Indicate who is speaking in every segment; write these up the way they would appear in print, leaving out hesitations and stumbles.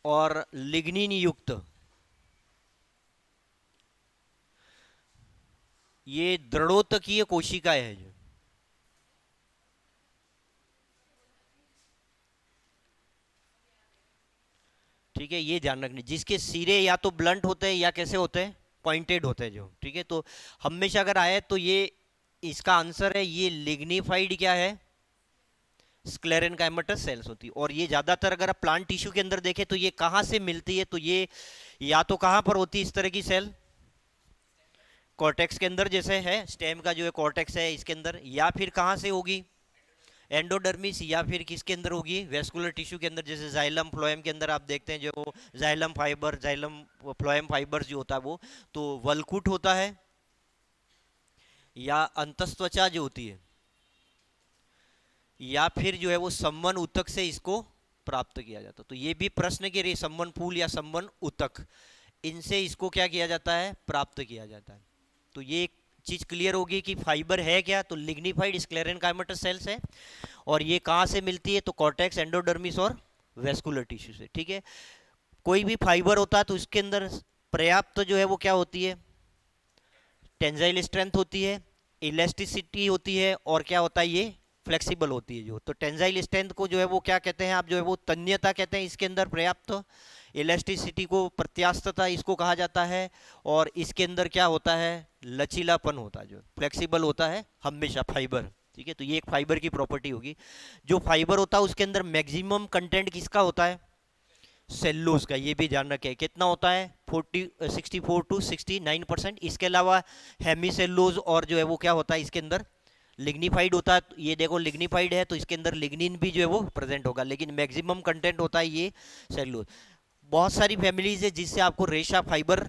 Speaker 1: और लिग्निन युक्त ये दृढ़ोतकीय कोशिकाएं है जो, ठीक है, ये ध्यान रखनी, जिसके सिरे या तो ब्लंट होते हैं या कैसे होते हैं, पॉइंटेड होते हैं जो, ठीक है। तो हमेशा अगर आए तो ये इसका आंसर है, ये लिग्निफाइड क्या है, स्क्लेरेनकाइमेटस सेल्स होती है। और ये ज्यादातर अगर आप प्लांट टिश्यू के अंदर देखें तो ये कहाँ से मिलती है, तो ये या तो कहाँ पर होती है इस तरह की सेल, कॉर्टेक्स के अंदर, जैसे है स्टेम का जो है कॉर्टेक्स है इसके अंदर, या फिर कहाँ से होगी, एंडोडर्मिस, या फिर किसके अंदर होगी, वेस्कुलर टिश्यू के अंदर, जैसे जाइलम फ्लोएम के अंदर आप देखते हैं जो xylem fibre, xylem phloem fibre जो होता है वो, तो वल्कुट होता है, या अंतस्त्वचा जो होती है, या फिर जो है वो सम्मन उतक से इसको प्राप्त किया जाता है। तो ये भी प्रश्न के लिए सम्मन फूल या सम्मन उतक, इनसे इसको क्या किया जाता है, प्राप्त किया जाता है। तो ये एक चीज क्लियर होगी कि फाइबर है क्या, तो लिग्निफाइड स्क्लेरेनकाइमेटस सेल्स है, और ये कहाँ से मिलती है, तो कॉर्टेक्स, एंडोडर्मिस और वेस्कुलर टिश्यू से, ठीक है। कोई भी फाइबर होता है तो इसके अंदर पर्याप्त जो है वो क्या होती है, टेंजाइल स्ट्रेंथ होती है, इलास्टिसिटी होती है, और क्या होता है, ये फ्लेक्सिबल होती है जो। तो टेंजाइल स्ट्रेंथ को जो है वो क्या कहते हैं आप, जो है वो तन्यता कहते हैं, इसके अंदर पर्याप्त इलास्टिसिटी को प्रत्यास्थता इसको कहा जाता है, और इसके अंदर क्या होता है, लचीलापन होता है, जो फ्लेक्सिबल होता है हमेशा फाइबर, ठीक है। तो ये एक फाइबर की प्रॉपर्टी होगी। जो फाइबर होता है उसके अंदर मैक्सिमम कंटेंट किसका होता है, सेल्यूलोज का, ये भी ध्यान रखें कितना होता है, 64 to 69%। इसके अलावा हेमी सेल्यूलोज और जो है वो क्या होता है इसके अंदर, लिग्निफाइड होता है। ये देखो लिग्निफाइड है तो इसके अंदर लिग्निन भी जो है वो प्रेजेंट होगा, लेकिन मैक्सिमम कंटेंट होता है ये सेल्यूलोज। बहुत सारी फैमिलीज है जिससे आपको रेशा फाइबर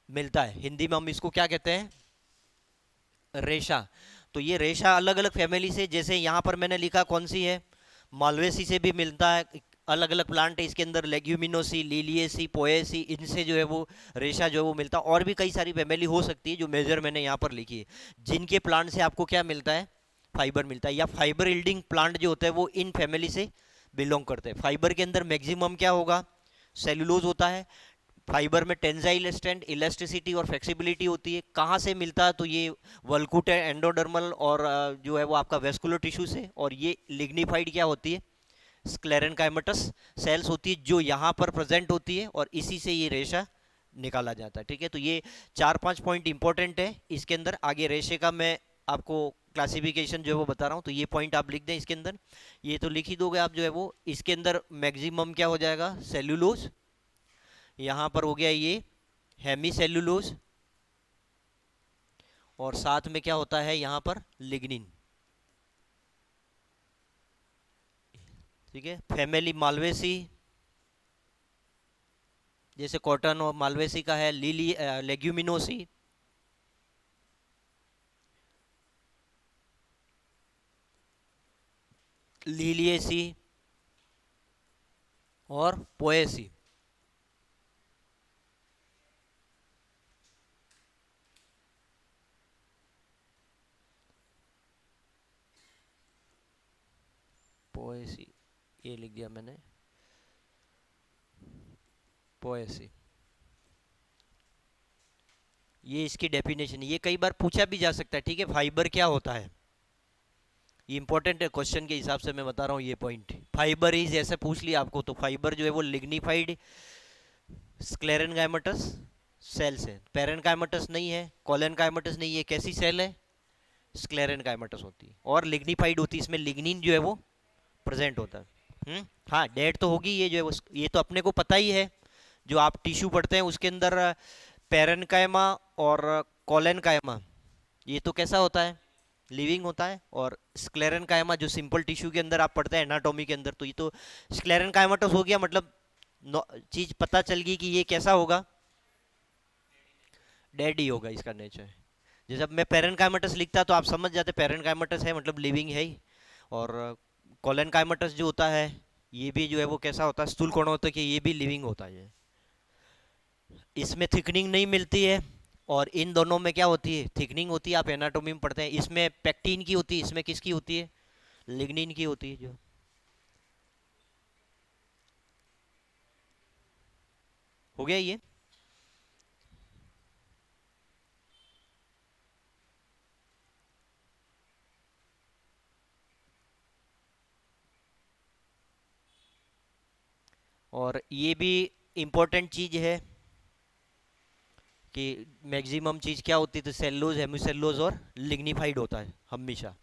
Speaker 1: मिलता है, हिंदी में हम इसको क्या कहते हैं, रेशा। तो ये रेशा अलग अलग फैमिली से, जैसे यहाँ पर मैंने लिखा कौन सी है, मालवेसी से भी मिलता है, अलग अलग प्लांट है इसके अंदर, लेग्यूमिनोसी, लिलिएसी, पोएसी, इनसे जो है वो रेशा जो है वो मिलता है। और भी कई सारी फैमिली हो सकती है जो मेजर मैंने यहाँ पर लिखी है, जिनके प्लांट से आपको क्या मिलता है, फाइबर मिलता है, या फाइबर इल्डिंग प्लांट जो होते हैं वो इन फैमिली से बिलोंग करते हैं। फाइबर के अंदर मैक्सिमम क्या होगा, सेलुलोज होता है। फाइबर में टेंजाइल स्ट्रेंथ, इलास्टिसिटी और फ्लेक्सिबिलिटी होती है। कहाँ से मिलता है, तो ये वल्कुट है, एंडोडर्मल और जो है वो आपका वेस्कुलर टिश्यू से। और ये लिग्निफाइड क्या होती है, स्क्लेरेनकाइमेटस सेल्स होती है, जो यहाँ पर प्रेजेंट होती है, और इसी से ये रेशा निकाला जाता है, ठीक है। तो ये 4-5 पॉइंट इंपॉर्टेंट है इसके अंदर। आगे रेशे का मैं आपको क्लासिफिकेशन जो है वो बता रहा हूँ, तो ये पॉइंट आप लिख दें इसके अंदर, ये तो लिख ही दोगे आप जो है वो। इसके अंदर मैक्सिमम क्या हो जाएगा, सेल्यूलोज, यहाँ पर हो गया ये हेमी सेल्यूलोज, और साथ में क्या होता है यहाँ पर, लिग्निन, ठीक है। फैमिली मालवेसी, जैसे कॉटन और मालवेसी का है, लिली लेग्यूमिनोसी, लीलिएसी और पोएसी। पोएसी, ये लिख दिया मैंने, पोएसी, ये इसकी डेफिनेशन। ये कई बार पूछा भी जा सकता है, ठीक है, फाइबर क्या होता है, ये इंपॉर्टेंट है क्वेश्चन के हिसाब से मैं बता रहा हूँ ये पॉइंट। फाइबर इज ऐसे पूछ लिया आपको, तो फाइबर जो है वो लिग्निफाइड स्क्लेरेनकाइमेटस सेल्स है, पेरेनकाइमेटस नहीं है, कोलेनकाइमेटस नहीं है, कैसी सेल है, स्क्लेरेनकाइमेटस होती है, और लिग्निफाइड होती है, इसमें लिग्निन जो है वो प्रेजेंट होता है। हाँ, डेट तो होगी, ये जो है ये तो अपने को पता ही है, जो आप टिश्यू पढ़ते हैं उसके अंदर पेरेनकाइमा और कोलेनकाइमा, ये तो कैसा होता है, लिविंग होता है। और स्क्लेरेनकाइमा जो सिंपल टिश्यू के अंदर आप पढ़ते हैं एनाटॉमी के अंदर, तो ये तो स्क्लेरेनकाइमेटस हो गया, मतलब चीज पता चल गई कि ये कैसा होगा, डेड ही होगा इसका नेचर। जैसे अब मैं पेरेनकाइमेटस लिखता तो आप समझ जाते पेरेनकाइमेटस है मतलब लिविंग है ही। और कोलेनकाइमेटस जो होता है ये भी जो है वो कैसा होता है, स्थूल कोण होता है, कि ये भी लिविंग होता है। इसमें थिकनिंग नहीं मिलती है, और इन दोनों में क्या होती है, थिकनिंग होती है, आप एनाटोमी में पढ़ते हैं। इसमें पेक्टिन की होती है, इसमें किसकी होती है, लिग्निन की होती है जो। हो गया ये। और ये भी इम्पोर्टेंट चीज है कि मैक्सिमम चीज क्या होती है, तो सेल्यूलोज, हेमिसेल्यूलोज और लिग्निफाइड होता है हमेशा।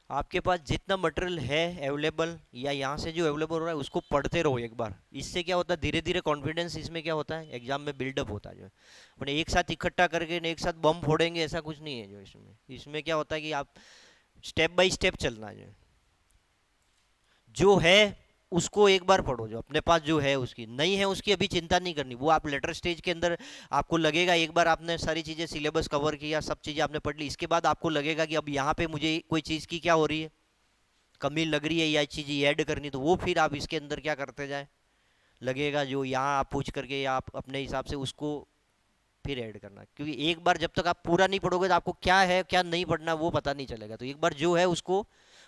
Speaker 1: आपके पास जितना मटेरियल है अवेलेबल, या यहाँ से जो अवेलेबल हो रहा है उसको पढ़ते रहो एक बार। इससे क्या होता है, धीरे धीरे कॉन्फिडेंस इसमें क्या होता है, एग्जाम में बिल्डअप होता है जो है। अपने एक साथ इकट्ठा करके एक साथ बम फोड़ेंगे ऐसा कुछ नहीं है जो इसमें। इसमें क्या होता है कि आप स्टेप बाय स्टेप चलना है जो है उसको एक बार पढ़ो। जो अपने पास जो है उसकी नहीं है, उसकी अभी चिंता नहीं करनी, वो आप लेटर स्टेज के अंदर आपको लगेगा एक बार आपने सारी चीज़ें सिलेबस कवर किया, सब चीज़ें आपने पढ़ ली, इसके बाद आपको लगेगा कि अब यहाँ पे मुझे कोई चीज़ की क्या हो रही है, कमी लग रही है या चीज़ ऐड करनी, तो वो फिर आप इसके अंदर क्या करते जाए, लगेगा जो यहाँ आप पूछ करके या आप अपने हिसाब से उसको फिर ऐड करना। क्योंकि एक बार जब तक आप पूरा नहीं पढ़ोगे तो आपको क्या है क्या नहीं पढ़ना वो पता नहीं चलेगा। तो एक बार जो है उसको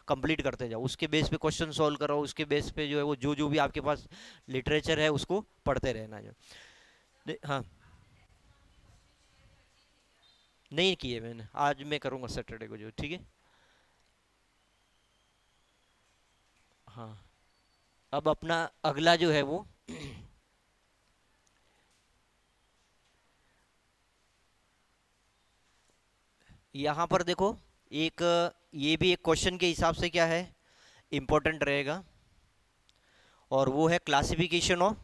Speaker 1: कंप्लीट करते जाओ, उसके बेस पे क्वेश्चन सॉल्व करो, उसके बेस पे जो है वो जो जो भी आपके पास लिटरेचर है उसको पढ़ते रहना जो। हाँ, नहीं किए मैंने, आज मैं करूँगा सैटरडे को जो, ठीक है। हाँ, अब अपना अगला जो है वो यहाँ पर देखो, एक ये भी एक क्वेश्चन के हिसाब से क्या है इम्पोर्टेंट रहेगा, और वो है क्लासिफिकेशन ऑफ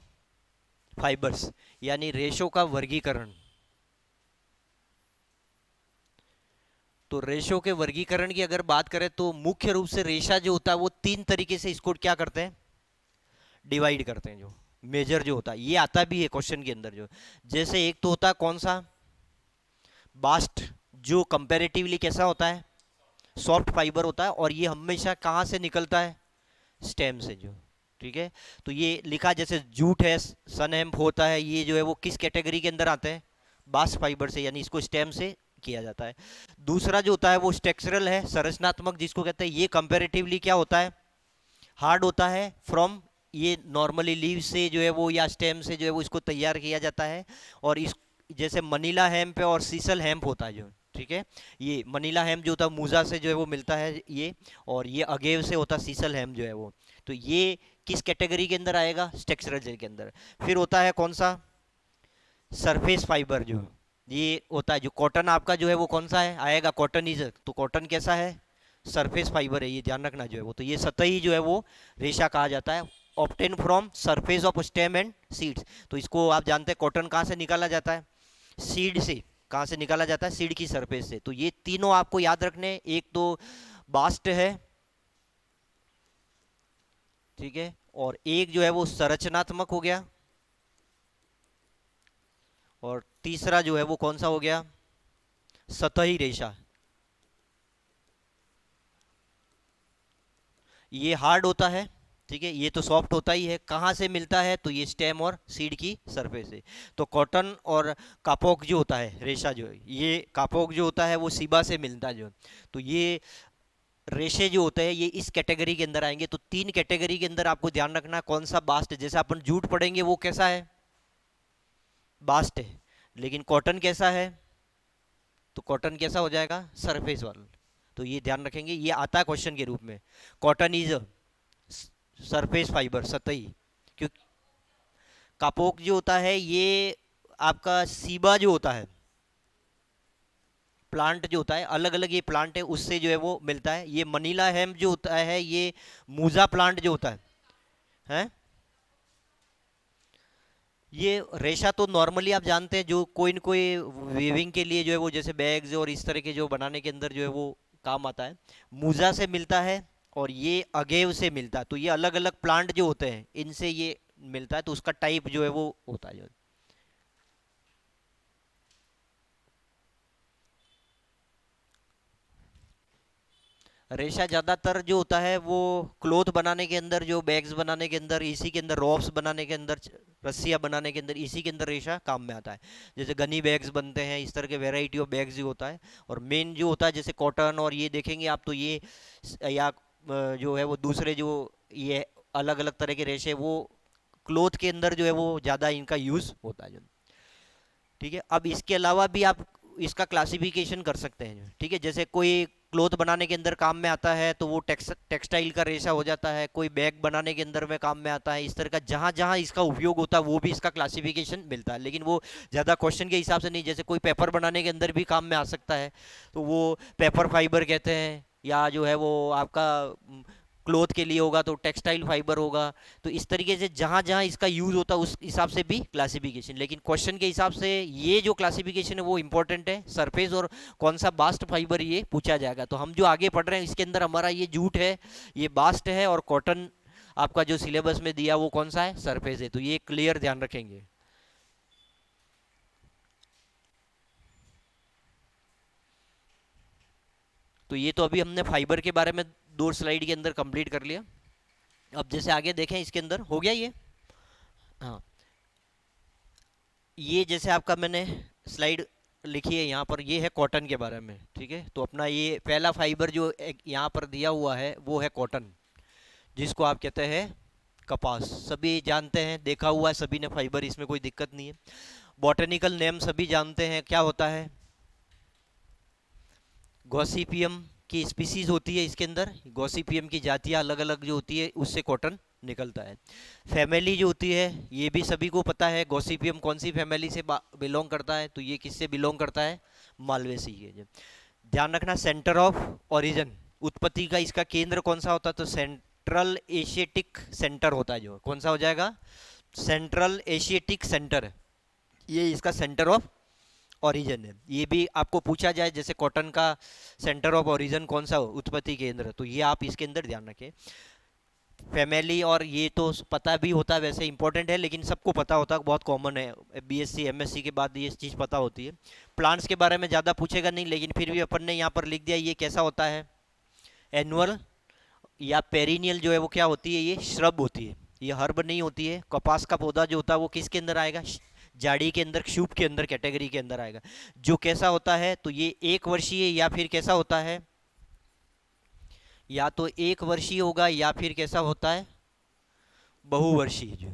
Speaker 1: फाइबर्स, यानी रेशो का वर्गीकरण। तो रेशो के वर्गीकरण की अगर बात करें तो मुख्य रूप से रेशा जो होता है वो तीन तरीके से इसको क्या करते हैं, डिवाइड करते हैं। जो मेजर जो होता है ये आता भी है क्वेश्चन के अंदर जो, जैसे एक तो होता है कौन सा, बास्ट, जो कंपैरेटिवली कैसा होता है, सॉफ्ट फाइबर होता है, और ये हमेशा कहाँ से निकलता है, स्टेम से जो, ठीक है। तो ये लिखा जैसे जूट है, सन हेम्प होता है, ये जो है वो किस कैटेगरी के अंदर आते हैं, बास्ट फाइबर से, यानी इसको स्टेम से किया जाता है। दूसरा जो होता है वो स्ट्रक्चरल है, संरचनात्मक जिसको कहते हैं, ये कंपैरेटिवली क्या होता है, हार्ड होता है, फ्रॉम, ये नॉर्मली लीव से जो है वो या स्टेम से जो है वो इसको तैयार किया जाता है। और इस जैसे मनीला हेम्प है और सीसल हेम्प होता है जो, ठीक है। ये मनीला हेम्प जो होता है मूजा से जो है वो मिलता है ये, और ये अगेव से होता है सीसल हेम्प जो है वो। तो ये किस कैटेगरी के अंदर आएगा, स्ट्रक्चरल जेल के अंदर। फिर होता है कौन सा, सरफेस फाइबर जो, ये होता है जो कॉटन आपका जो है वो कौन सा है आएगा, कॉटन इज, तो कॉटन कैसा है, सरफेस फाइबर है, ये ध्यान रखना जो है वो। तो ये सतही जो है वो रेशा कहा जाता है, obtained from surface of stem and seeds. तो इसको आप जानते हैं कॉटन कहाँ से निकाला जाता है, सीड से। कहाँ से निकाला जाता है, सीड की सरफेस से। तो ये तीनों आपको याद रखने, एक तो बास्ट है, ठीक है, और एक जो है वो संरचनात्मक हो गया, और तीसरा जो है वो कौन सा हो गया, सतही रेशा। ये हार्ड होता है, ठीक है, ये तो सॉफ्ट होता ही है। कहाँ से मिलता है, तो ये स्टेम और सीड की सरफेस से। तो कॉटन और कापोक जो होता है रेशा जो है, ये कापोक जो होता है वो सीबा से मिलता है जो। तो ये रेशे जो होते हैं ये इस कैटेगरी के अंदर आएंगे। तो तीन कैटेगरी के अंदर आपको ध्यान रखना कौन सा बास्ट है। जैसे अपन जूट पढ़ेंगे वो कैसा है, बास्ट है, लेकिन कॉटन कैसा है, तो कॉटन कैसा हो जाएगा, सरफेस वाला। तो ये ध्यान रखेंगे, ये आता है क्वेश्चन के रूप में, कॉटन इज सरफेस फाइबर, सतही। क्योंकि कापोक जो होता है ये आपका सीबा जो होता है, प्लांट जो होता है, अलग अलग ये प्लांट है उससे जो है वो मिलता है। ये मनीला हेम्प जो होता है ये मूजा प्लांट जो होता है। ये रेशा तो नॉर्मली आप जानते हैं जो कोई न कोई वीविंग के लिए जो है वो, जैसे बैग्स और इस तरह के जो बनाने के अंदर जो है वो काम आता है, मूजा से मिलता है, और ये अगेव से मिलता है। तो ये अलग अलग प्लांट जो होते हैं इनसे ये मिलता है, तो उसका टाइप जो है वो होता है जो। रेशा ज्यादातर जो होता है वो क्लोथ बनाने के अंदर, जो बैग्स बनाने के अंदर, इसी के अंदर रॉप्स बनाने के अंदर, रस्सियाँ बनाने के अंदर, इसी के अंदर रेशा काम में आता है। जैसे गनी बैग्स बनते हैं, इस तरह के वेराइटी ऑफ बैग्स जो होता है। और मेन जो होता है जैसे कॉटन, और ये देखेंगे आप तो ये या जो है वो दूसरे जो ये अलग अलग तरह के रेशे, वो क्लोथ के अंदर जो है वो ज़्यादा इनका यूज़ होता है जो। ठीक है, अब इसके अलावा भी आप इसका क्लासिफिकेशन कर सकते हैं। ठीक है, जैसे कोई क्लोथ बनाने के अंदर काम में आता है तो वो टेक्सटाइल का रेशा हो जाता है, कोई बैग बनाने के अंदर में काम में आता है। इस तरह का जहाँ जहाँ इसका उपयोग होता है वो भी इसका क्लासिफिकेशन मिलता है, लेकिन वो ज़्यादा क्वेश्चन के हिसाब से नहीं। जैसे कोई पेपर बनाने के अंदर भी काम में आ सकता है, तो वो पेपर फाइबर कहते हैं, या जो है वो आपका क्लोथ के लिए होगा तो टेक्सटाइल फाइबर होगा। तो इस तरीके से जहाँ जहाँ इसका यूज होता है उस हिसाब से भी क्लासिफिकेशन। लेकिन क्वेश्चन के हिसाब से ये जो क्लासिफिकेशन है वो इंपॉर्टेंट है, सरफेस और कौन सा बास्ट फाइबर ये पूछा जाएगा। तो हम जो आगे पढ़ रहे हैं इसके अंदर हमारा ये जूट है, ये बास्ट है, और कॉटन आपका जो सिलेबस में दिया वो कौन सा है, सरफेस है। तो ये क्लियर ध्यान रखेंगे। तो ये तो अभी हमने फाइबर के बारे में 2 स्लाइड के अंदर कंप्लीट कर लिया। अब जैसे आगे देखें, इसके अंदर हो गया ये। हाँ, ये जैसे आपका मैंने स्लाइड लिखी है यहाँ पर, ये है कॉटन के बारे में। ठीक है, तो अपना ये पहला फाइबर जो यहाँ पर दिया हुआ है वो है कॉटन, जिसको आप कहते हैं कपास। सभी जानते हैं, देखा हुआ है सभी ने फाइबर, इसमें कोई दिक्कत नहीं है। बॉटनिकल नेम सभी जानते हैं, क्या होता है, गॉसिपियम की स्पीसीज होती है इसके अंदर, गॉसिपियम की जातियाँ अलग अलग जो होती है उससे कॉटन निकलता है। फैमिली जो होती है ये भी सभी को पता है, गॉसिपियम कौन सी फैमिली से बिलोंग करता है, तो ये किससे बिलोंग करता है, मालवेसी के। ध्यान रखना, सेंटर ऑफ ओरिजिन, उत्पत्ति का इसका केंद्र कौन सा होता है, तो सेंट्रल एशियाटिक सेंटर होता है। जो कौन सा हो जाएगा, सेंट्रल एशियाटिक सेंटर, ये इसका सेंटर ऑफ ओरिजिन है। ये भी आपको पूछा जाए जैसे कॉटन का सेंटर ऑफ ओरिजिन कौन सा हो, उत्पत्ति केंद्र, तो ये आप इसके अंदर ध्यान रखें। फैमिली, और ये तो पता भी होता है, वैसे इंपॉर्टेंट है लेकिन सबको पता होता है, बहुत कॉमन है, बीएससी एमएससी के बाद ये चीज़ पता होती है। प्लांट्स के बारे में ज़्यादा पूछेगा नहीं, लेकिन फिर भी अपन ने यहाँ पर लिख दिया ये कैसा होता है, एनुअल या पेरिनियल जो है वो क्या होती है, ये श्रब होती है, ये हर्ब नहीं होती है। कपास का पौधा जो होता है वो किसके अंदर आएगा, झाड़ी के अंदर, शूप के अंदर, कैटेगरी के अंदर आएगा। जो कैसा होता है, तो ये 1 वर्षीय या फिर कैसा होता है, या तो 1 वर्षीय होगा या फिर कैसा होता है, बहुवर्षीय। जो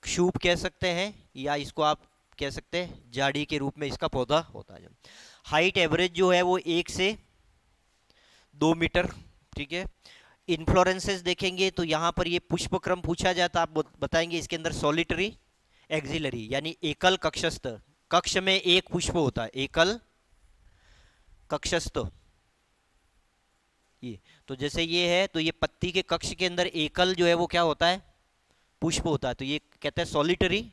Speaker 1: शूप कह सकते हैं, या इसको आप कह सकते हैं झाड़ी के रूप में इसका पौधा होता है। जो हाइट एवरेज जो है वो 1 से 2 मीटर। ठीक है, इन्फ्लोरेंसेस देखेंगे तो यहाँ पर ये पुष्पक्रम पूछा जाता, आप बताएंगे इसके अंदर सॉलिटरी, एक्सिलरी, यानी एकल कक्षस्थ, कक्ष में एक पुष्प होता है, एकल कक्षस्थ। ये तो जैसे ये है, तो ये पत्ती के कक्ष के अंदर एकल जो है वो क्या होता है, पुष्प होता है, तो ये कहते हैं सॉलिटरी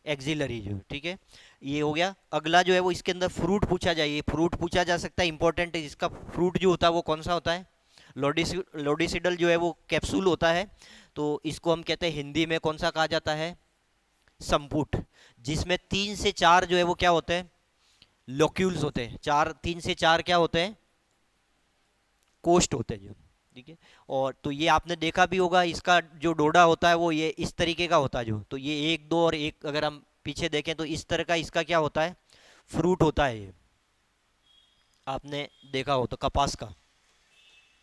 Speaker 1: एक्सिलरी जो। ठीक है, ये हो गया। अगला जो है वो इसके अंदर फ्रूट पूछा जाए, ये फ्रूट पूछा जा सकता है, इंपॉर्टेंट है। इसका फ्रूट जो होता है वो कौन सा होता है, लोडिसिडल जो है वो कैप्सूल होता है, तो इसको हम कहते हैं हिंदी में कौन सा कहा जाता है, संपुट, जिसमें 3 से 4 जो है वो क्या होते हैं, लोक्यूल्स होते हैं। 3 से 4 क्या होते हैं, कोष्ठ होते हैं जो। ठीक है, और तो ये आपने देखा भी होगा, इसका जो डोडा होता है वो ये इस तरीके का होता है जो। तो ये 1 2 और 1, अगर हम पीछे देखें तो इस तरह का इसका क्या होता है, फ्रूट होता है ये, आपने देखा हो तो कपास का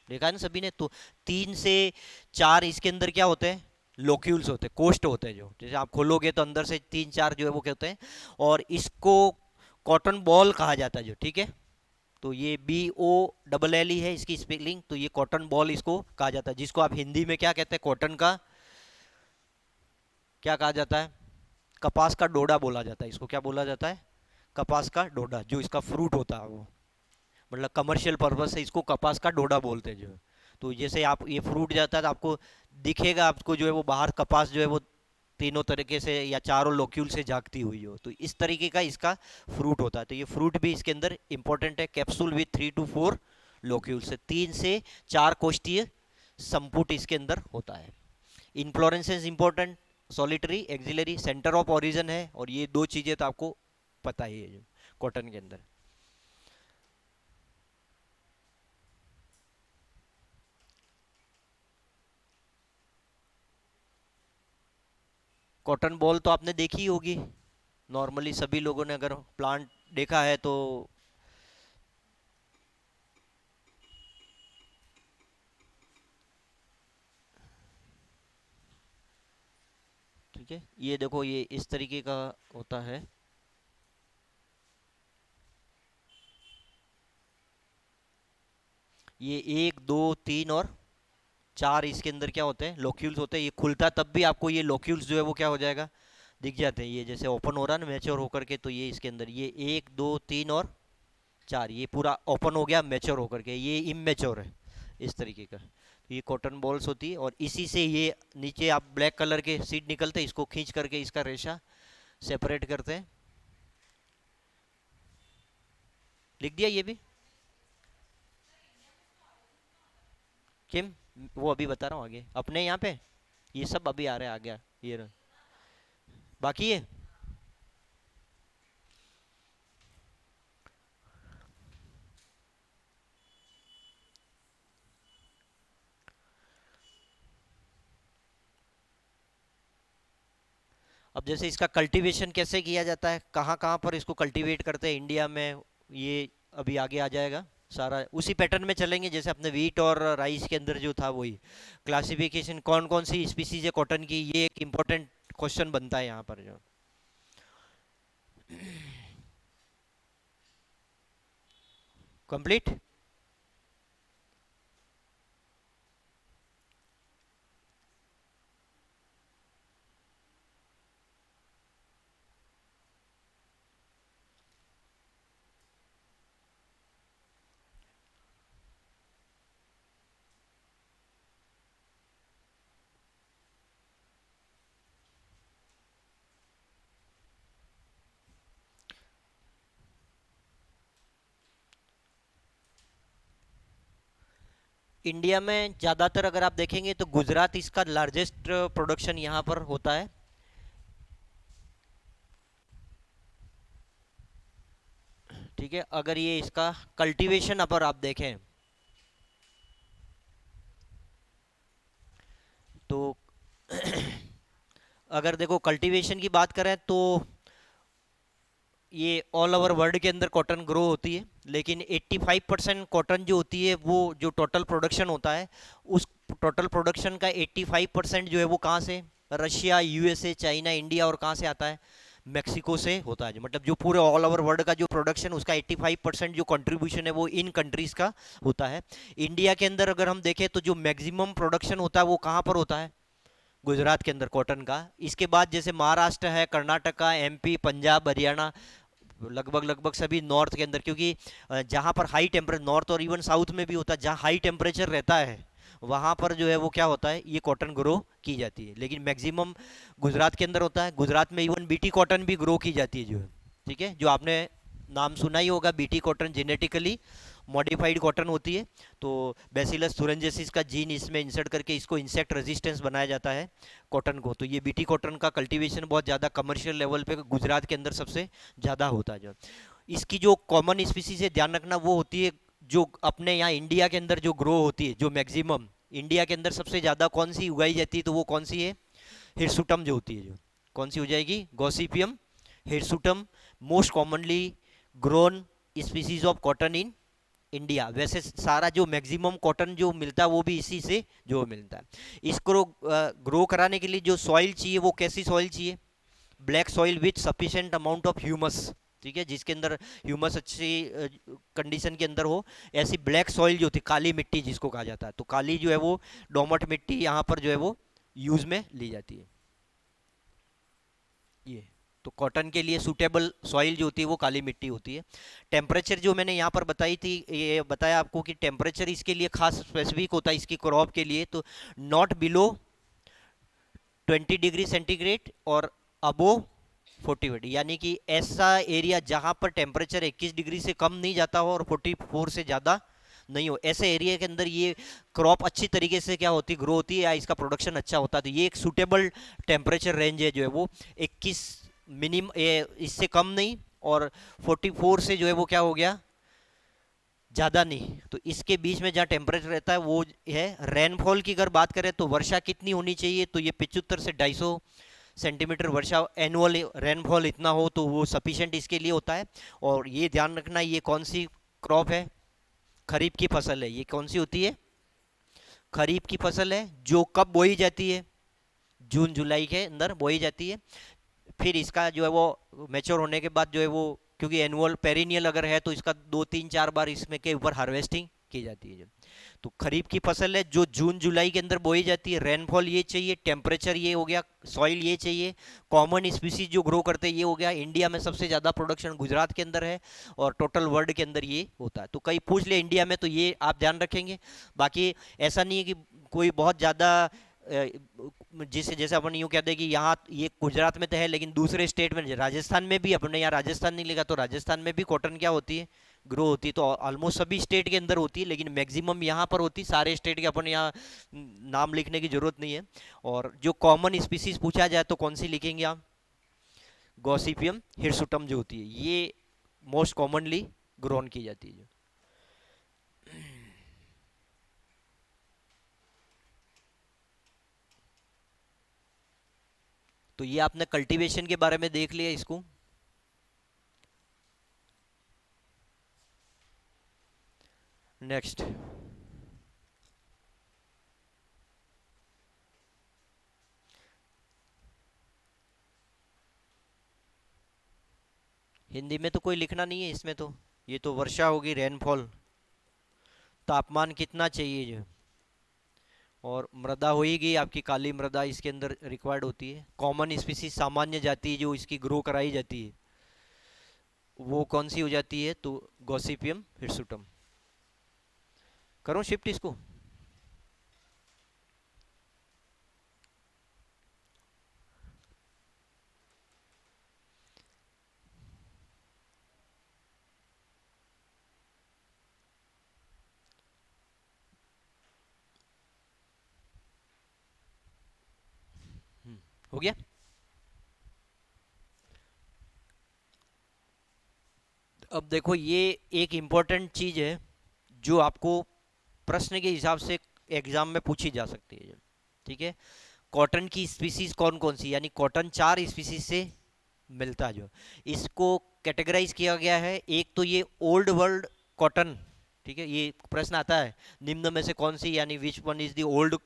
Speaker 1: देखा है ना सभी ने। तो 3 से 4 इसके अंदर क्या होते हैं, लोक्यूल्स होते हैं, कोष्ठ होते हैं जो। जैसे आप खोलोगे तो अंदर से 3 4 जो है वो क्या होते हैं, और इसको कॉटन बॉल कहा जाता है जो। ठीक है, तो ये BOLL है इसकी स्पेलिंग, तो ये कॉटन बॉल इसको कहा जाता है, जिसको आप हिंदी में क्या कहते हैं, कॉटन का क्या कहा जाता है, कपास का डोडा बोला जाता है। इसको क्या बोला जाता है, कपास का डोडा, जो इसका फ्रूट होता है वो, मतलब कमर्शियल पर्पज से इसको कपास का डोडा बोलते हैं जो है। तो जैसे आप ये फ्रूट जाता है तो आपको दिखेगा, आपको जो है वो बाहर कपास जो है वो तीनों तरीके से या चारों लोक्यूल से झांकती हुई हो, तो इस तरीके का इसका फ्रूट होता है। तो ये फ्रूट भी इसके अंदर इंपॉर्टेंट है, कैप्सूल विथ 3 to 4 लोक्यूल से, 3 से 4 कोष्ठीय संपुट इसके अंदर होता है। Inflorescences important, solitary axillary, centre of origin है, और ये 2 चीजें तो आपको पता ही है जो कॉटन के अंदर। कॉटन बॉल तो आपने देखी ही होगी, नॉर्मली सभी लोगों ने अगर प्लांट देखा है तो। ठीक है, ये देखो ये इस तरीके का होता है। ये एक दो तीन और चार इसके अंदर क्या होते हैं, लोक्यूल्स होते हैं। ये खुलता तब भी आपको ये लोक्यूल्स जो है वो क्या हो जाएगा, दिख जाते हैं। ये जैसे ओपन हो रहा है ना मैच्योर होकर के, तो ये इसके अंदर ये एक दो तीन और चार, ये पूरा ओपन हो गया मैच्योर होकर के, ये इमेच्योर है इस तरीके का। तो ये कॉटन बॉल्स होती है, और इसी से ये नीचे आप ब्लैक कलर के सीड निकलते हैं, इसको खींच करके इसका रेशा सेपरेट करते हैं। लिख दिया ये भी, किम, वो अभी बता रहा हूँ आगे अपने यहाँ पे, ये सब अभी आ रहा है आ गया ये बाकी है। अब जैसे इसका कल्टीवेशन कैसे किया जाता है, कहाँ कहाँ पर इसको कल्टीवेट करते हैं इंडिया में, ये अभी आगे आ जाएगा। सारा उसी पैटर्न में चलेंगे जैसे अपने वीट और राइस के अंदर जो था वही क्लासिफिकेशन, कौन कौन सी स्पीसीज है कॉटन की, ये एक इम्पोर्टेंट क्वेश्चन बनता है यहाँ पर जो। कंप्लीट। इंडिया में ज़्यादातर अगर आप देखेंगे तो गुजरात इसका लार्जेस्ट प्रोडक्शन यहाँ पर होता है। ठीक है, अगर ये इसका कल्टीवेशन अगर आप देखें तो अगर देखो कल्टीवेशन की बात करें तो ये ऑल ओवर वर्ल्ड के अंदर कॉटन ग्रो होती है, लेकिन 85% कॉटन जो होती है वो जो टोटल प्रोडक्शन होता है, उस टोटल प्रोडक्शन का 85% जो है वो कहाँ से, रशिया, यूएसए, चाइना, इंडिया और कहाँ से आता है, मेक्सिको से होता है। मतलब जो पूरे ऑल ओवर वर्ल्ड का जो प्रोडक्शन, उसका 85% जो कंट्रीब्यूशन है वो इन कंट्रीज का होता है। इंडिया के अंदर अगर हम देखें तो जो मैक्सिमम प्रोडक्शन होता है वो कहाँ पर होता है, गुजरात के अंदर कॉटन का। इसके बाद जैसे महाराष्ट्र है, कर्नाटका, एमपी, पंजाब, हरियाणा, लगभग लगभग सभी नॉर्थ के अंदर, क्योंकि जहाँ पर हाई टेम्परेचर, नॉर्थ और इवन साउथ में भी होता है, जहाँ हाई टेम्परेचर रहता है वहाँ पर जो है वो क्या होता है, ये कॉटन ग्रो की जाती है। लेकिन मैक्सिमम गुजरात के अंदर होता है। गुजरात में इवन बीटी कॉटन भी ग्रो की जाती है जो है। ठीक है, जो आपने नाम सुना ही होगा, BT cotton genetically modified cotton होती है। तो बैसिलस thuringiensis का जीन इसमें इंसर्ट करके इसको इंसेक्ट रेजिस्टेंस बनाया जाता है कॉटन को। तो ये बीटी कॉटन का कल्टीवेशन बहुत ज़्यादा कमर्शियल लेवल पे गुजरात के अंदर सबसे ज़्यादा होता है। जो इसकी जो कॉमन स्पीसीज है, ध्यान रखना, वो होती है जो अपने यहाँ इंडिया के अंदर जो ग्रो होती है, जो मैक्सिमम इंडिया के अंदर सबसे ज़्यादा कौन सी उगाई जाती है, तो वो कौन सी है, हिरसुटम जो होती है। जो कौन सी हो जाएगी, Gossypium hirsutum, most commonly grown species of cotton in India. वैसे सारा जो मैक्सिमम कॉटन जो मिलता है वो भी इसी से जो मिलता है। इसको ग्रो कराने के लिए जो सॉइल चाहिए वो कैसी सॉइल चाहिए, black soil with sufficient amount of humus. ठीक है, जिसके अंदर ह्यूमस अच्छी कंडीशन के अंदर हो, ऐसी ब्लैक सॉइल जो होती है, काली मिट्टी जिसको कहा जाता है। तो काली जो है वो डोमट मिट्टी यहाँ पर जो है वो यूज में ली जाती है। ये तो कॉटन के लिए सूटेबल सॉइल जो होती है वो काली मिट्टी होती है। टेम्परेचर जो मैंने यहाँ पर बताई थी, ये बताया आपको कि टेम्परेचर इसके लिए खास स्पेसिफिक होता है इसकी क्रॉप के लिए, तो नॉट बिलो 20 डिग्री सेंटीग्रेड और अबो 40, यानी कि ऐसा एरिया जहाँ पर टेम्परेचर 21 डिग्री से कम नहीं जाता हो और 44 से ज़्यादा नहीं हो, ऐसे एरिया के अंदर ये क्रॉप अच्छी तरीके से क्या होती, ग्रो होती है, या इसका प्रोडक्शन अच्छा होता है। तो ये एक सूटेबल टेम्परेचर रेंज है जो है वो 21 मिनिमम, इससे कम नहीं, और 44 से जो है वो क्या हो गया, ज़्यादा नहीं। तो इसके बीच में जहाँ टेम्परेचर रहता है वो है। रेनफॉल की अगर बात करें तो वर्षा कितनी होनी चाहिए, तो ये 75 से 250 सेंटीमीटर वर्षा एनुअल रेनफॉल इतना हो तो वो सफिशिएंट इसके लिए होता है। और ये ध्यान रखना, ये कौन सी क्रॉप है, खरीफ की फसल है। ये कौन सी होती है, खरीफ की फसल है, जो कब बोई जाती है, जून जुलाई के अंदर बोई जाती है। फिर इसका जो है वो मैच्योर होने के बाद जो है वो, क्योंकि एनुअल पेरिनियल अगर है तो इसका 2 3 4 बार इसमें के ऊपर हार्वेस्टिंग की जाती है। तो खरीफ की फसल है जो जून जुलाई के अंदर बोई जाती है। रेनफॉल ये चाहिए, टेम्परेचर ये हो गया, सॉइल ये चाहिए, कॉमन स्पीसीज जो ग्रो करते हैं ये हो गया। इंडिया में सबसे ज़्यादा प्रोडक्शन गुजरात के अंदर है और टोटल वर्ल्ड के अंदर ये होता है। तो कहीं पूछ ले इंडिया में तो ये आप ध्यान रखेंगे। बाकी ऐसा नहीं है कि कोई बहुत ज़्यादा जिसे जैसे अपन यूँ कहते हैं कि यहाँ ये गुजरात में तो है लेकिन दूसरे स्टेट में, राजस्थान में भी, अपने यहाँ राजस्थान नहीं लिखा तो राजस्थान में भी कॉटन क्या होती है, ग्रो होती है। तो ऑलमोस्ट सभी स्टेट के अंदर होती है लेकिन मैक्सिमम यहाँ पर होती है। सारे स्टेट के अपन यहाँ नाम लिखने की जरूरत नहीं है। और जो कॉमन स्पीसीज पूछा जाए तो कौन सी लिखेंगे आप, गॉसिपियम हिरसुटम जो होती है ये मोस्ट कॉमनली ग्रोन की जाती है। तो ये आपने कल्टीवेशन के बारे में देख लिया इसको। नेक्स्ट, हिंदी में तो कोई लिखना नहीं है इसमें, तो ये तो वर्षा होगी, रेनफॉल, तापमान कितना चाहिए जो, और मृदा होगी आपकी काली मृदा इसके अंदर रिक्वायर्ड होती है। कॉमन स्पीसीज सामान्य जाति जो इसकी ग्रो कराई जाती है वो कौन सी हो जाती है, तो गॉसिपियम हिरसुटम। करो शिफ्ट इसको। हो गया। अब देखो ये एक इम्पोर्टेंट चीज है जो आपको प्रश्न के हिसाब से एग्जाम में पूछी जा सकती है। ठीक है, कॉटन की स्पीसीज कौन कौन सी, यानी कॉटन 4 स्पीसीज से मिलता है जो, इसको कैटेगराइज किया गया है। एक तो ये ओल्ड वर्ल्ड कॉटन, ठीक है, ये प्रश्न आता है निम्न में से कौन सी, यानी which one is the old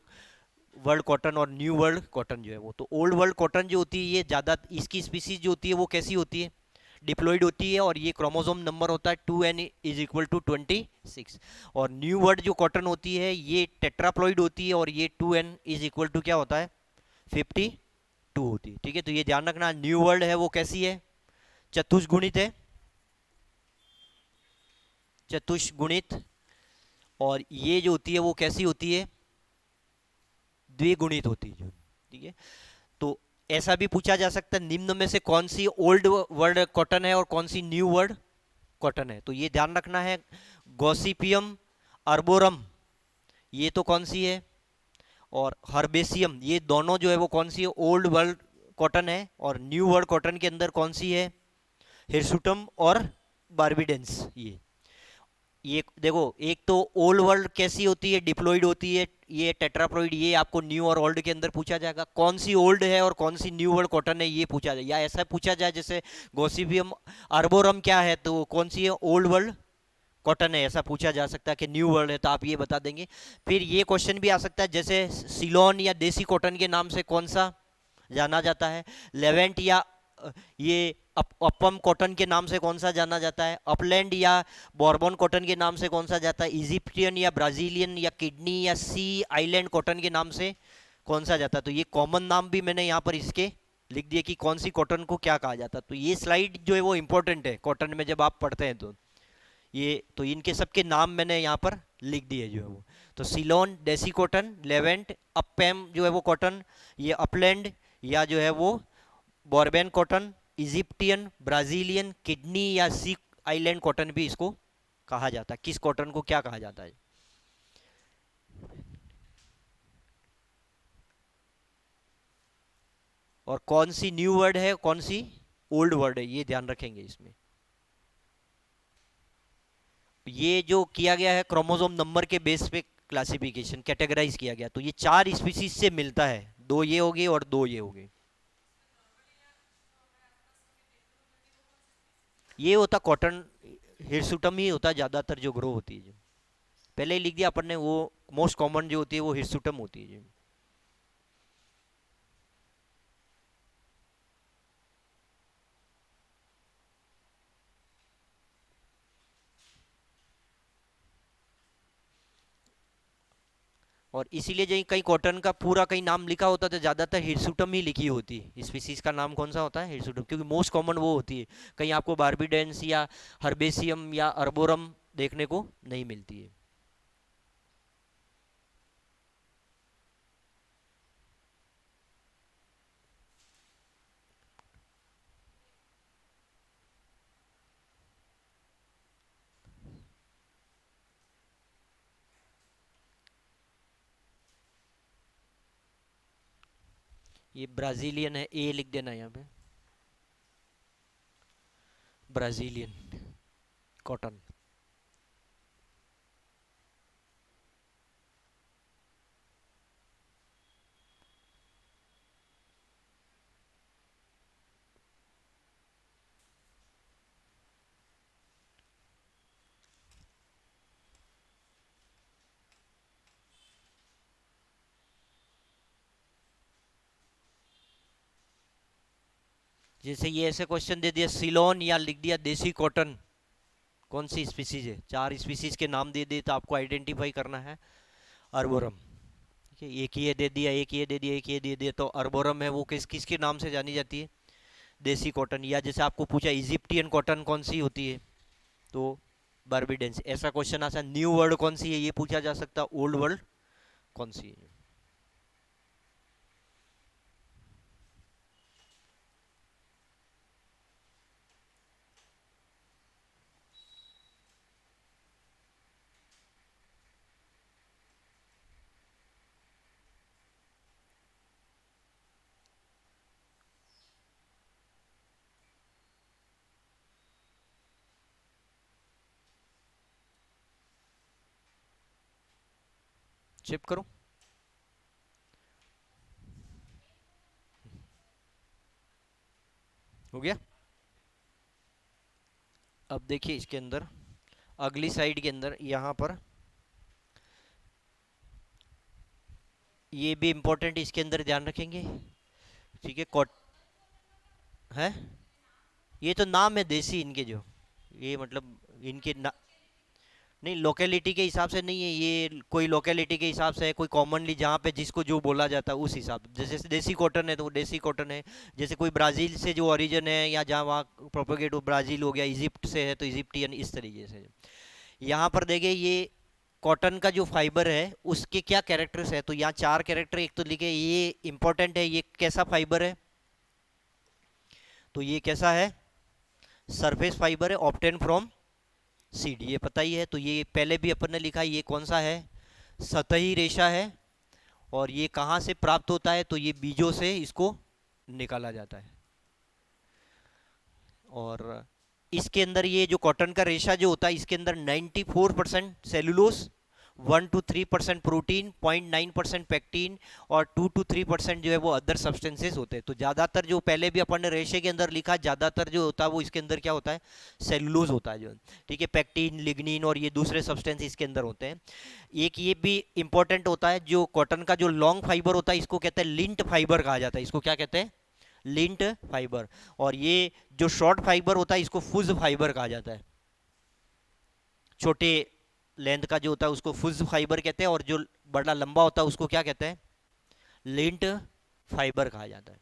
Speaker 1: world cotton और न्यू वर्ल्ड कॉटन जो है वो। तो ओल्ड वर्ल्ड कॉटन जो होती है ये ज़्यादा, इसकी स्पीसीज जो होती है वो कैसी होती है, डिप्लॉइड होती है और ये क्रोमोसोम नंबर होता है 2n = 26। और न्यू वर्ल्ड जो कॉटन होती है ये टेट्राप्लॉइड होती है और ये 2n = क्या होता है, 52 होती है। ठीक है, तो ये ध्यान रखना, न्यू वर्ल्ड है वो कैसी है, चतुष्गुणित है, चतुष्गुणित। और ये जो होती है वो कैसी होती है, द्विगुणित होती है। ठीक है, तो ऐसा भी पूछा जा सकता है निम्न में से कौन सी ओल्ड वर्ल्ड कॉटन है और कौन सी न्यू वर्ल्ड कॉटन है। तो ये ध्यान रखना है, गॉसिपियम अर्बोरम ये तो कौन सी है, और हर्बेसियम ये दोनों जो है वो कौन सी है, ओल्ड वर्ल्ड कॉटन है। और न्यू वर्ल्ड कॉटन के अंदर कौन सी है, हिरसुटम और बार्बिडेंस। ये देखो, एक तो ओल्ड वर्ल्ड कैसी होती है, डिप्लॉइड होती है, ये टेट्राप्लॉइड, ये आपको न्यू और ओल्ड के अंदर पूछा जाएगा। कौन सी ओल्ड है और कौन सी न्यू वर्ल्ड कॉटन है ये पूछा जाए, या ऐसा पूछा जाए जैसे गॉसिपियम अर्बोरम क्या है तो कौन सी है, ओल्ड वर्ल्ड कॉटन है, ऐसा पूछा जा सकता है कि न्यू वर्ल्ड है तो आप ये बता देंगे। फिर ये क्वेश्चन भी आ सकता है जैसे सिलोन या देसी कॉटन के नाम से कौन सा जाना जाता है, लेवेंट या ये अपम कॉटन के नाम से कौन सा जाना जाता है, अपलैंड या बॉर्बन कॉटन के नाम से कौन सा जाता है, इजिप्टियन या ब्राजीलियन या किडनी या सी आइलैंड कॉटन के नाम से कौन सा जाता है। तो ये कॉमन नाम भी मैंने यहाँ पर इसके लिख दिए कि कौन सी कॉटन को क्या कहा जाता है। तो ये स्लाइड जो है वो इंपॉर्टेंट है कॉटन में जब आप पढ़ते हैं तो ये, तो इनके सबके नाम मैंने यहाँ पर लिख दिए जो है वो। तो सिलोन देसी कॉटन, लेवेंट अपैम जो है वो कॉटन, ये अपलैंड या जो है वो बॉर्बेन कॉटन, इजिप्टियन, ब्राजीलियन, किडनी या सी आइलैंड कॉटन भी इसको कहा जाता है। किस कॉटन को क्या कहा जाता है, और कौन सी न्यू वर्ड है कौन सी ओल्ड वर्ड है, ये ध्यान रखेंगे इसमें। ये जो किया गया है क्रोमोसोम नंबर के बेस पे क्लासिफिकेशन कैटेगराइज किया गया, तो ये 4 स्पीसीज से मिलता है, 2 ये हो गए और 2 ये हो गए। ये होता कॉटन, हिरसुटम ही होता ज़्यादातर जो ग्रो होती है जो। पहले ही लिख दिया अपन ने, वो मोस्ट कॉमन जो होती है वो हिरसुटम होती है जी। और इसीलिए जो कहीं कॉटन का पूरा कहीं नाम लिखा होता तो ज़्यादातर हिरसुटम ही लिखी होती है। स्पीसीज का नाम कौन सा होता है? हिरसुटम, क्योंकि मोस्ट कॉमन वो होती है। कहीं आपको बारबीडेंस या हर्बेसियम या अर्बोरम देखने को नहीं मिलती है। ये ब्राजीलियन है, ए लिख देना यहाँ पे, ब्राजीलियन कॉटन। जैसे ये ऐसे क्वेश्चन दे दिया सिलोन या लिख दिया देसी कॉटन, कौन सी स्पीसीज है? चार स्पीसीज के नाम दे दे तो आपको आइडेंटिफाई करना है अर्बोरम। ठीक है, एक ये दे दिया, एक ये दे दिया, एक ये दे दिया, तो अर्बोरम है वो किस किस के नाम से जानी जाती है? देसी कॉटन। या जैसे आपको पूछा इजिप्टियन कॉटन कौन सी होती है, तो बारबीडेंस। ऐसा क्वेश्चन आसा न्यू वर्ड कौन सी है ये पूछा जा सकता, ओल्ड वर्ल्ड कौन सी है? शिफ्ट करो। हो गया। अब देखिए इसके अंदर अगली साइड के अंदर यहाँ पर ये भी इम्पोर्टेंट, इसके अंदर ध्यान रखेंगे। ठीक है, कॉट है, ये तो नाम है देसी इनके जो, ये मतलब इनके ना, नहीं लोकेलिटी के हिसाब से नहीं है ये, कोई लोकेलिटी के हिसाब से है, कोई कॉमनली जहाँ पे जिसको जो बोला जाता है उस हिसाब, जैसे देसी कॉटन है तो वो देसी कॉटन है। जैसे कोई ब्राज़ील से जो ओरिजिन है या जहाँ वहाँ प्रोपोगेट हो, ब्राज़ील हो गया, इजिप्ट से है तो इजिप्टियन, इस तरीके से। यहाँ पर देखिए ये कॉटन का जो फाइबर है उसके क्या कैरेक्टर्स है, तो यहाँ चार कैरेक्टर एक तो लिखे, ये इंपॉर्टेंट है, ये कैसा फाइबर है, तो ये कैसा है? सरफेस फाइबर है, ऑप्टेन फ्रॉम सीड, ये पता ही है। तो ये पहले भी अपन ने लिखा, ये कौन सा है? सतही रेशा है। और ये कहाँ से प्राप्त होता है, तो ये बीजों से इसको निकाला जाता है। और इसके अंदर ये जो कॉटन का रेशा जो होता है इसके अंदर 94% सेलुलोस, 1 to 3% प्रोटीन, 0.9% पैक्टीन और 2 to 3% जो है वो अदर सब्सटेंसेस होते हैं। तो ज़्यादातर जो पहले भी अपन ने रेशे के अंदर लिखा, ज़्यादातर जो होता है वो इसके अंदर क्या होता है? सेलुलोज होता है जो। ठीक है, पैक्टीन, लिग्निन और ये दूसरे सब्सटेंस इसके अंदर होते हैं। एक ये भी इंपॉर्टेंट होता है, जो कॉटन का जो लॉन्ग फाइबर होता है इसको कहते हैं लिंट फाइबर कहा जाता है, इसको क्या कहते हैं? Lint fibre. और ये जो शॉर्ट फाइबर होता है इसको फुज फाइबर कहा जाता है, छोटे लेंथ का जो होता है उसको फुज फाइबर कहते हैं, और जो बड़ा लंबा होता है उसको क्या कहते हैं? लिंट फाइबर कहा जाता है।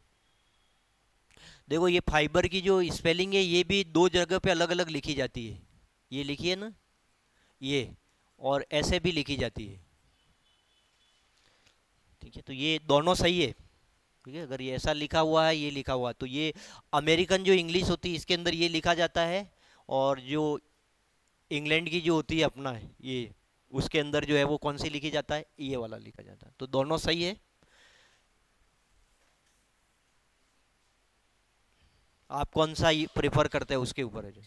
Speaker 1: देखो ये फाइबर की जो स्पेलिंग है ये भी दो जगह पे अलग अलग लिखी जाती है, ये लिखी है ना, ये, और ऐसे भी लिखी जाती है। ठीक है, तो ये दोनों सही है। ठीक है, अगर ये ऐसा लिखा हुआ है, ये लिखा हुआ है, तो ये अमेरिकन जो इंग्लिश होती है इसके अंदर ये लिखा जाता है, और जो इंग्लैंड की जो होती है अपना है ये, उसके अंदर जो है वो कौन सी लिखी जाता है? ये वाला लिखा जाता है। तो दोनों सही है। आप कौन सा प्रेफर करते हैं उसके ऊपर है जो।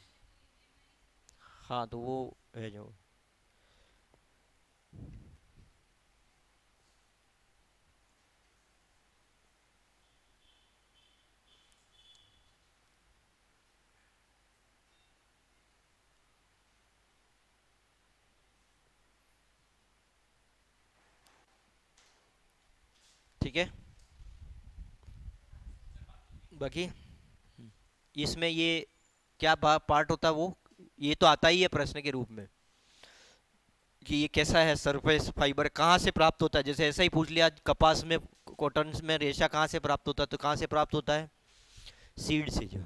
Speaker 1: हाँ तो वो है जो। ठीक है। बाकी इसमें ये क्या पार्ट होता है वो, ये तो आता ही है प्रश्न के रूप में कि ये कैसा है सरफेस फाइबर, कहाँ से प्राप्त होता है। जैसे ऐसा ही पूछ लिया कपास में, कॉटन में रेशा कहाँ से प्राप्त होता है, तो कहाँ से प्राप्त होता है, सीड से। जो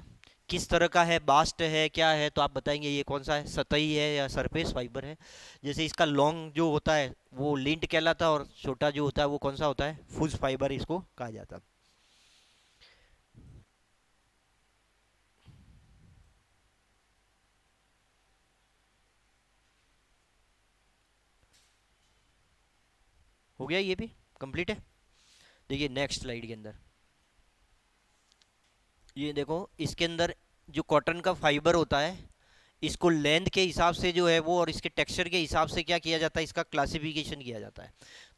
Speaker 1: किस तरह का है, बास्ट है, क्या है, तो आप बताएंगे ये कौन सा है, सतही है या सरफेस फाइबर है। जैसे इसका लॉन्ग जो होता है वो लिंट कहलाता है, और छोटा जो होता है वो कौन सा होता है, फुज फाइबर इसको कहा जाता है। हो गया, ये भी कंप्लीट है। देखिए नेक्स्ट स्लाइड के अंदर, ये देखो इसके अंदर जो कॉटन का फाइबर होता है, इसको लेंथ के हिसाब से जो है वो, और इसके टेक्सचर के हिसाब से क्या किया जाता है, इसका क्लासिफिकेशन किया जाता है।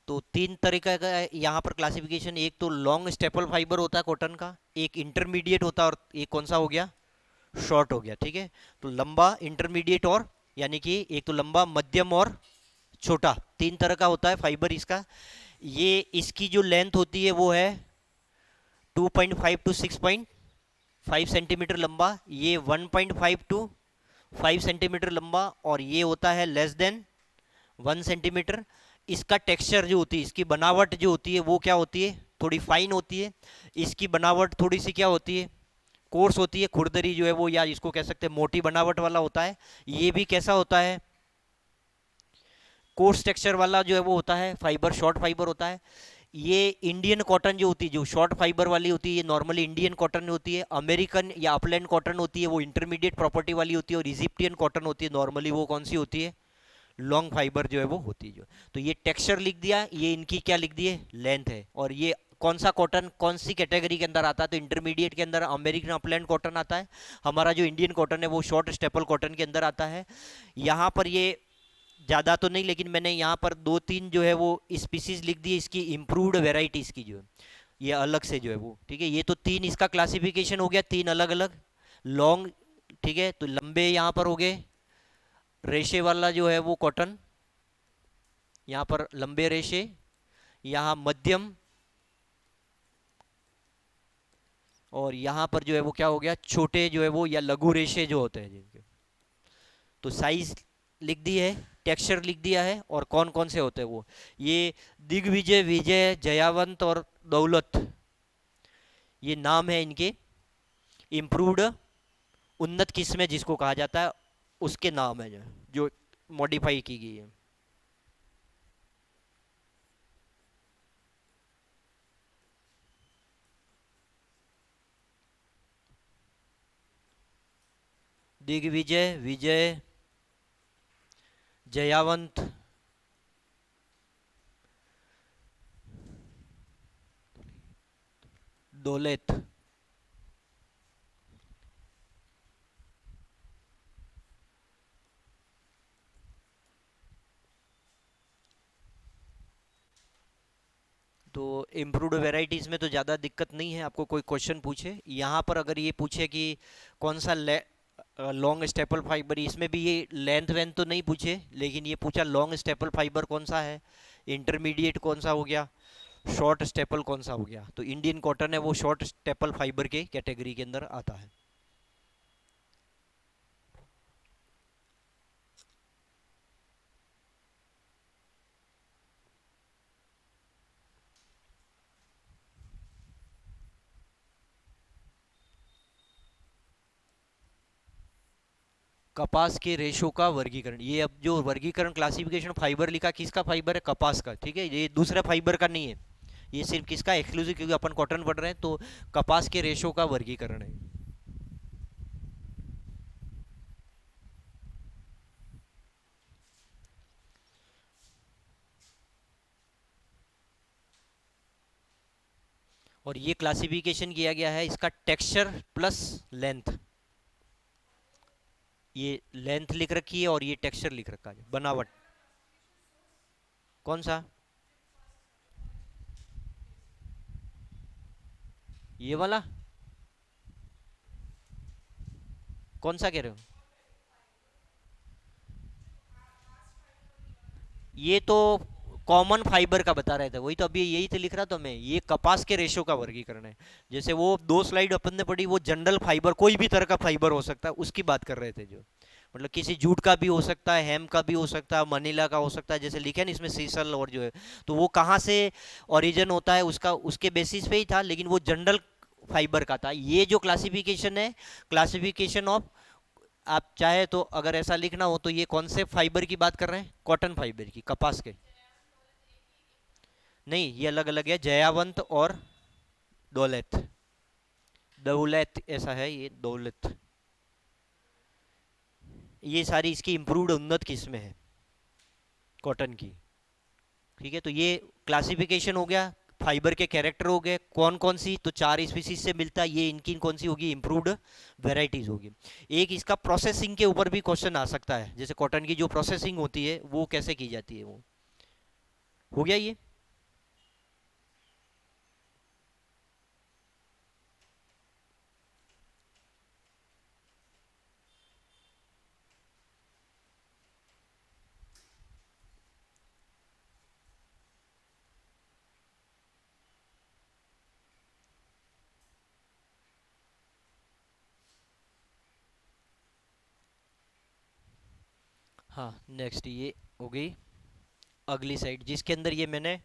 Speaker 1: तो तीन तरीका का है यहाँ पर क्लासिफिकेशन। एक तो लॉन्ग स्टेपल फाइबर होता है कॉटन का, एक इंटरमीडिएट होता है, और एक कौन सा हो गया, शॉर्ट हो गया। ठीक है, तो लंबा, इंटरमीडिएट और, यानी कि एक तो लंबा, मध्यम और छोटा, तीन तरह का होता है फाइबर इसका। ये इसकी जो लेंथ होती है वो है 2.5 टू 6.5 सेंटीमीटर लंबा, ये 1.5 टू 5 सेंटीमीटर लंबा, और ये होता है लेस देन 1 सेंटीमीटर। इसका टेक्सचर जो होती है, इसकी बनावट जो होती है वो क्या होती है, थोड़ी फाइन होती है। इसकी बनावट थोड़ी सी क्या होती है, कोर्स होती है, खुरदरी जो है वो, या इसको कह सकते हैं मोटी बनावट वाला होता है। ये भी कैसा होता है, कोर्स टेक्सचर वाला जो है वो होता है फाइबर, शॉर्ट फाइबर होता है। ये इंडियन कॉटन जो होती है, जो शॉर्ट फाइबर वाली होती है, ये नॉर्मली इंडियन कॉटन होती है। अमेरिकन या अपलैंड कॉटन होती है, वो इंटरमीडिएट प्रॉपर्टी वाली होती है। और इजिप्टियन कॉटन होती है नॉर्मली, वो कौन सी होती है, लॉन्ग फाइबर जो है वो होती है। जो तो ये टेक्सचर लिख दिया, ये इनकी क्या लिख दिए, लेंथ है। और ये कौन सा कॉटन कौन सी कैटेगरी के अंदर आता है, तो इंटरमीडिएट के अंदर अमेरिकन अपलैंड कॉटन आता है। हमारा जो इंडियन कॉटन है वो शॉर्ट स्टेपल कॉटन के अंदर आता है। यहाँ पर ये ज़्यादा तो नहीं, लेकिन मैंने यहाँ पर दो तीन जो है वो स्पीसीज लिख दी इसकी इम्प्रूव्ड वेराइटीज़ की, जो है ये अलग से जो है वो। ठीक है, ये तो तीन इसका क्लासिफिकेशन हो गया, तीन अलग अलग लॉन्ग। ठीक है, तो लंबे यहाँ पर हो गए, रेशे वाला जो है वो कॉटन, यहाँ पर लंबे रेशे, यहाँ मध्यम, और यहाँ पर जो है वो क्या हो गया, छोटे जो है वो, या लघु रेशे जो होते हैं जिनके। तो साइज लिख दी है, टेक्सचर लिख दिया है, और कौन कौन से होते हैं वो। ये दिग्विजय, विजय, जयावंत और दौलत, ये नाम है इनके। इम्प्रूव्ड, उन्नत किस्में जिसको कहा जाता है, उसके नाम है जो मॉडिफाई की गई है। दिग्विजय, विजय, जयावंत, दौलत। तो इम्प्रूव्ड वेराइटीज़ में तो ज़्यादा दिक्कत नहीं है, आपको कोई क्वेश्चन पूछे यहाँ पर, अगर ये पूछे कि कौन सा लॉन्ग स्टेपल फाइबर, इसमें भी ये लेंथ वेंथ तो नहीं पूछे, लेकिन ये पूछा लॉन्ग स्टेपल फाइबर कौन सा है, इंटरमीडिएट कौन सा हो गया, शॉर्ट स्टेपल कौन सा हो गया। तो इंडियन कॉटन है वो शॉर्ट स्टेपल फाइबर के कैटेगरी के अंदर आता है। कपास के रेशो का वर्गीकरण, ये अब जो वर्गीकरण क्लासिफिकेशन फाइबर लिखा, किसका फाइबर है, कपास का। ठीक है, ये दूसरा फाइबर का नहीं है, ये सिर्फ किसका, एक्सक्लूसिव, क्योंकि अपन कॉटन पढ़ रहे हैं, तो कपास के रेशो का वर्गीकरण है। और ये क्लासिफिकेशन किया गया है इसका टेक्सचर प्लस लेंथ, ये लेंथ लिख रखी है और ये टेक्सचर लिख रखा है, बनावट। कौन सा, ये वाला, कौन सा कह रहे हो, ये तो कॉमन फाइबर का बता रहे थे, वही तो अभी यही तो लिख रहा था मैं, ये कपास के रेशो का वर्गीकरण है। जैसे वो 2 स्लाइड अपन ने पढ़ी, वो जनरल फाइबर, कोई भी तरह का फाइबर हो सकता है, उसकी बात कर रहे थे। जो मतलब किसी जूट का भी हो सकता है, हेम का भी हो सकता है, मनीला का हो सकता है, जैसे लिखे ना इसमें सीसल और जो है, तो वो कहाँ से ओरिजिन होता है उसका, उसके बेसिस पे ही था, लेकिन वो जनरल फाइबर का था। ये जो क्लासिफिकेशन है, क्लासिफिकेशन ऑफ, आप चाहे तो अगर ऐसा लिखना हो तो ये कौन से फाइबर की बात कर रहे हैं, कॉटन फाइबर की, कपास के। नहीं, ये अलग अलग है, जयावंत और दौलत, दौलत ऐसा है, ये दौलत, ये सारी इसकी इम्प्रूव्ड उन्नत किस्में हैं कॉटन की। ठीक है, तो ये क्लासिफिकेशन हो गया, फाइबर के कैरेक्टर हो गए, कौन कौन सी, तो 4 स्पीसीज से मिलता है, ये इनकी कौन सी होगी, इम्प्रूव्ड वेराइटीज होगी। एक इसका प्रोसेसिंग के ऊपर भी क्वेश्चन आ सकता है, जैसे कॉटन की जो प्रोसेसिंग होती है वो कैसे की जाती है, वो हो गया ये। हाँ, नेक्स्ट ये हो गई अगली साइड, जिसके अंदर ये मैंने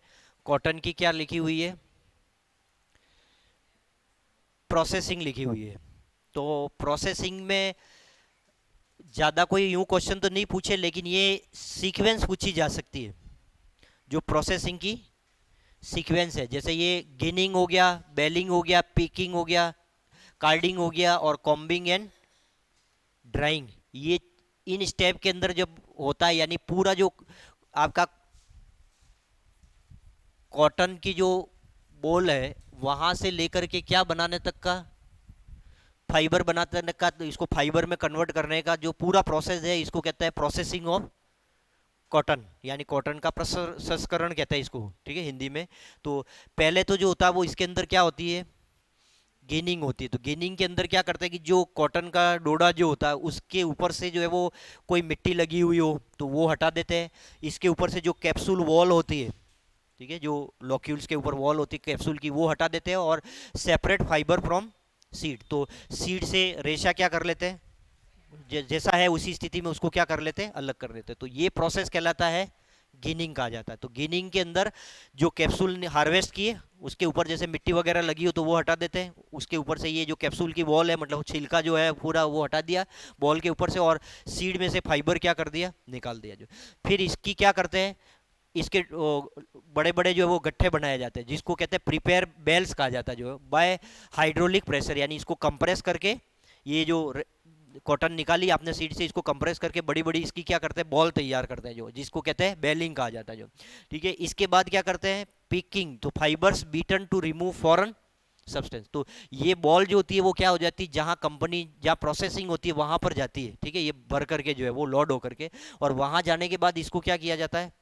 Speaker 1: कॉटन की क्या लिखी हुई है, प्रोसेसिंग लिखी हुई है। तो प्रोसेसिंग में ज़्यादा कोई यूं क्वेश्चन तो नहीं पूछे, लेकिन ये सीक्वेंस पूछी जा सकती है, जो प्रोसेसिंग की सीक्वेंस है। जैसे ये गिनिंग हो गया, बेलिंग हो गया, पिकिंग हो गया, कार्डिंग हो गया, और कॉम्बिंग एंड ड्राइंग, ये इन स्टेप के अंदर जब होता है, यानी पूरा जो आपका कॉटन की जो बोल है, वहां से लेकर के क्या बनाने तक का, फाइबर बनाते का, तो इसको फाइबर में कन्वर्ट करने का जो पूरा प्रोसेस है, इसको कहता है प्रोसेसिंग ऑफ कॉटन, यानी कॉटन का प्रसंस्करण कहते हैं इसको, ठीक है हिंदी में। तो पहले तो जो होता है वो इसके अंदर क्या होती है, गेनिंग होती है। तो गेनिंग के अंदर क्या करते हैं कि जो कॉटन का डोडा जो होता है, उसके ऊपर से जो है वो कोई मिट्टी लगी हुई हो तो वो हटा देते हैं। इसके ऊपर से जो कैप्सूल वॉल होती है, ठीक है, जो लॉक्यूल्स के ऊपर वॉल होती है कैप्सूल की, वो हटा देते हैं, और सेपरेट फाइबर फ्रॉम सीड, तो सीड से रेशा क्या कर लेते हैं, जैसा है उसी स्थिति में उसको क्या कर लेते हैं, अलग कर लेते हैं। तो ये प्रोसेस कहलाता है गिनिंग कहा जाता है। तो गिनिंग के अंदर जो कैप्सूल हार्वेस्ट किए, उसके ऊपर जैसे मिट्टी वगैरह लगी हो तो वो हटा देते हैं, उसके ऊपर से ये जो कैप्सूल की वॉल है, मतलब छिलका जो है पूरा वो हटा दिया बॉल के ऊपर से, और सीड में से फाइबर क्या कर दिया, निकाल दिया। जो फिर इसकी क्या करते हैं, इसके बड़े बड़े जो है वो गट्ठे बनाए जाते हैं, जिसको कहते हैं प्रिपेयर बेल्स कहा जाता है, जो बाय हाइड्रोलिक प्रेशर, यानी इसको कंप्रेस करके, ये जो कॉटन निकाली आपने सीड से, इसको कंप्रेस करके बड़ी बड़ी इसकी क्या करते हैं, बॉल तैयार करते हैं, जो जिसको कहते हैं बेलिंग कहा जाता है। जो ठीक है, इसके बाद क्या करते हैं, पिकिंग, तो fibres beaten to remove foreign substance, तो ये बॉल जो होती है वो क्या हो जाती है, जहाँ कंपनी जहाँ प्रोसेसिंग होती है वहां पर जाती है, ठीक है, ये भर करके जो है वो लोड होकर के, और वहां जाने के बाद इसको क्या किया जाता है,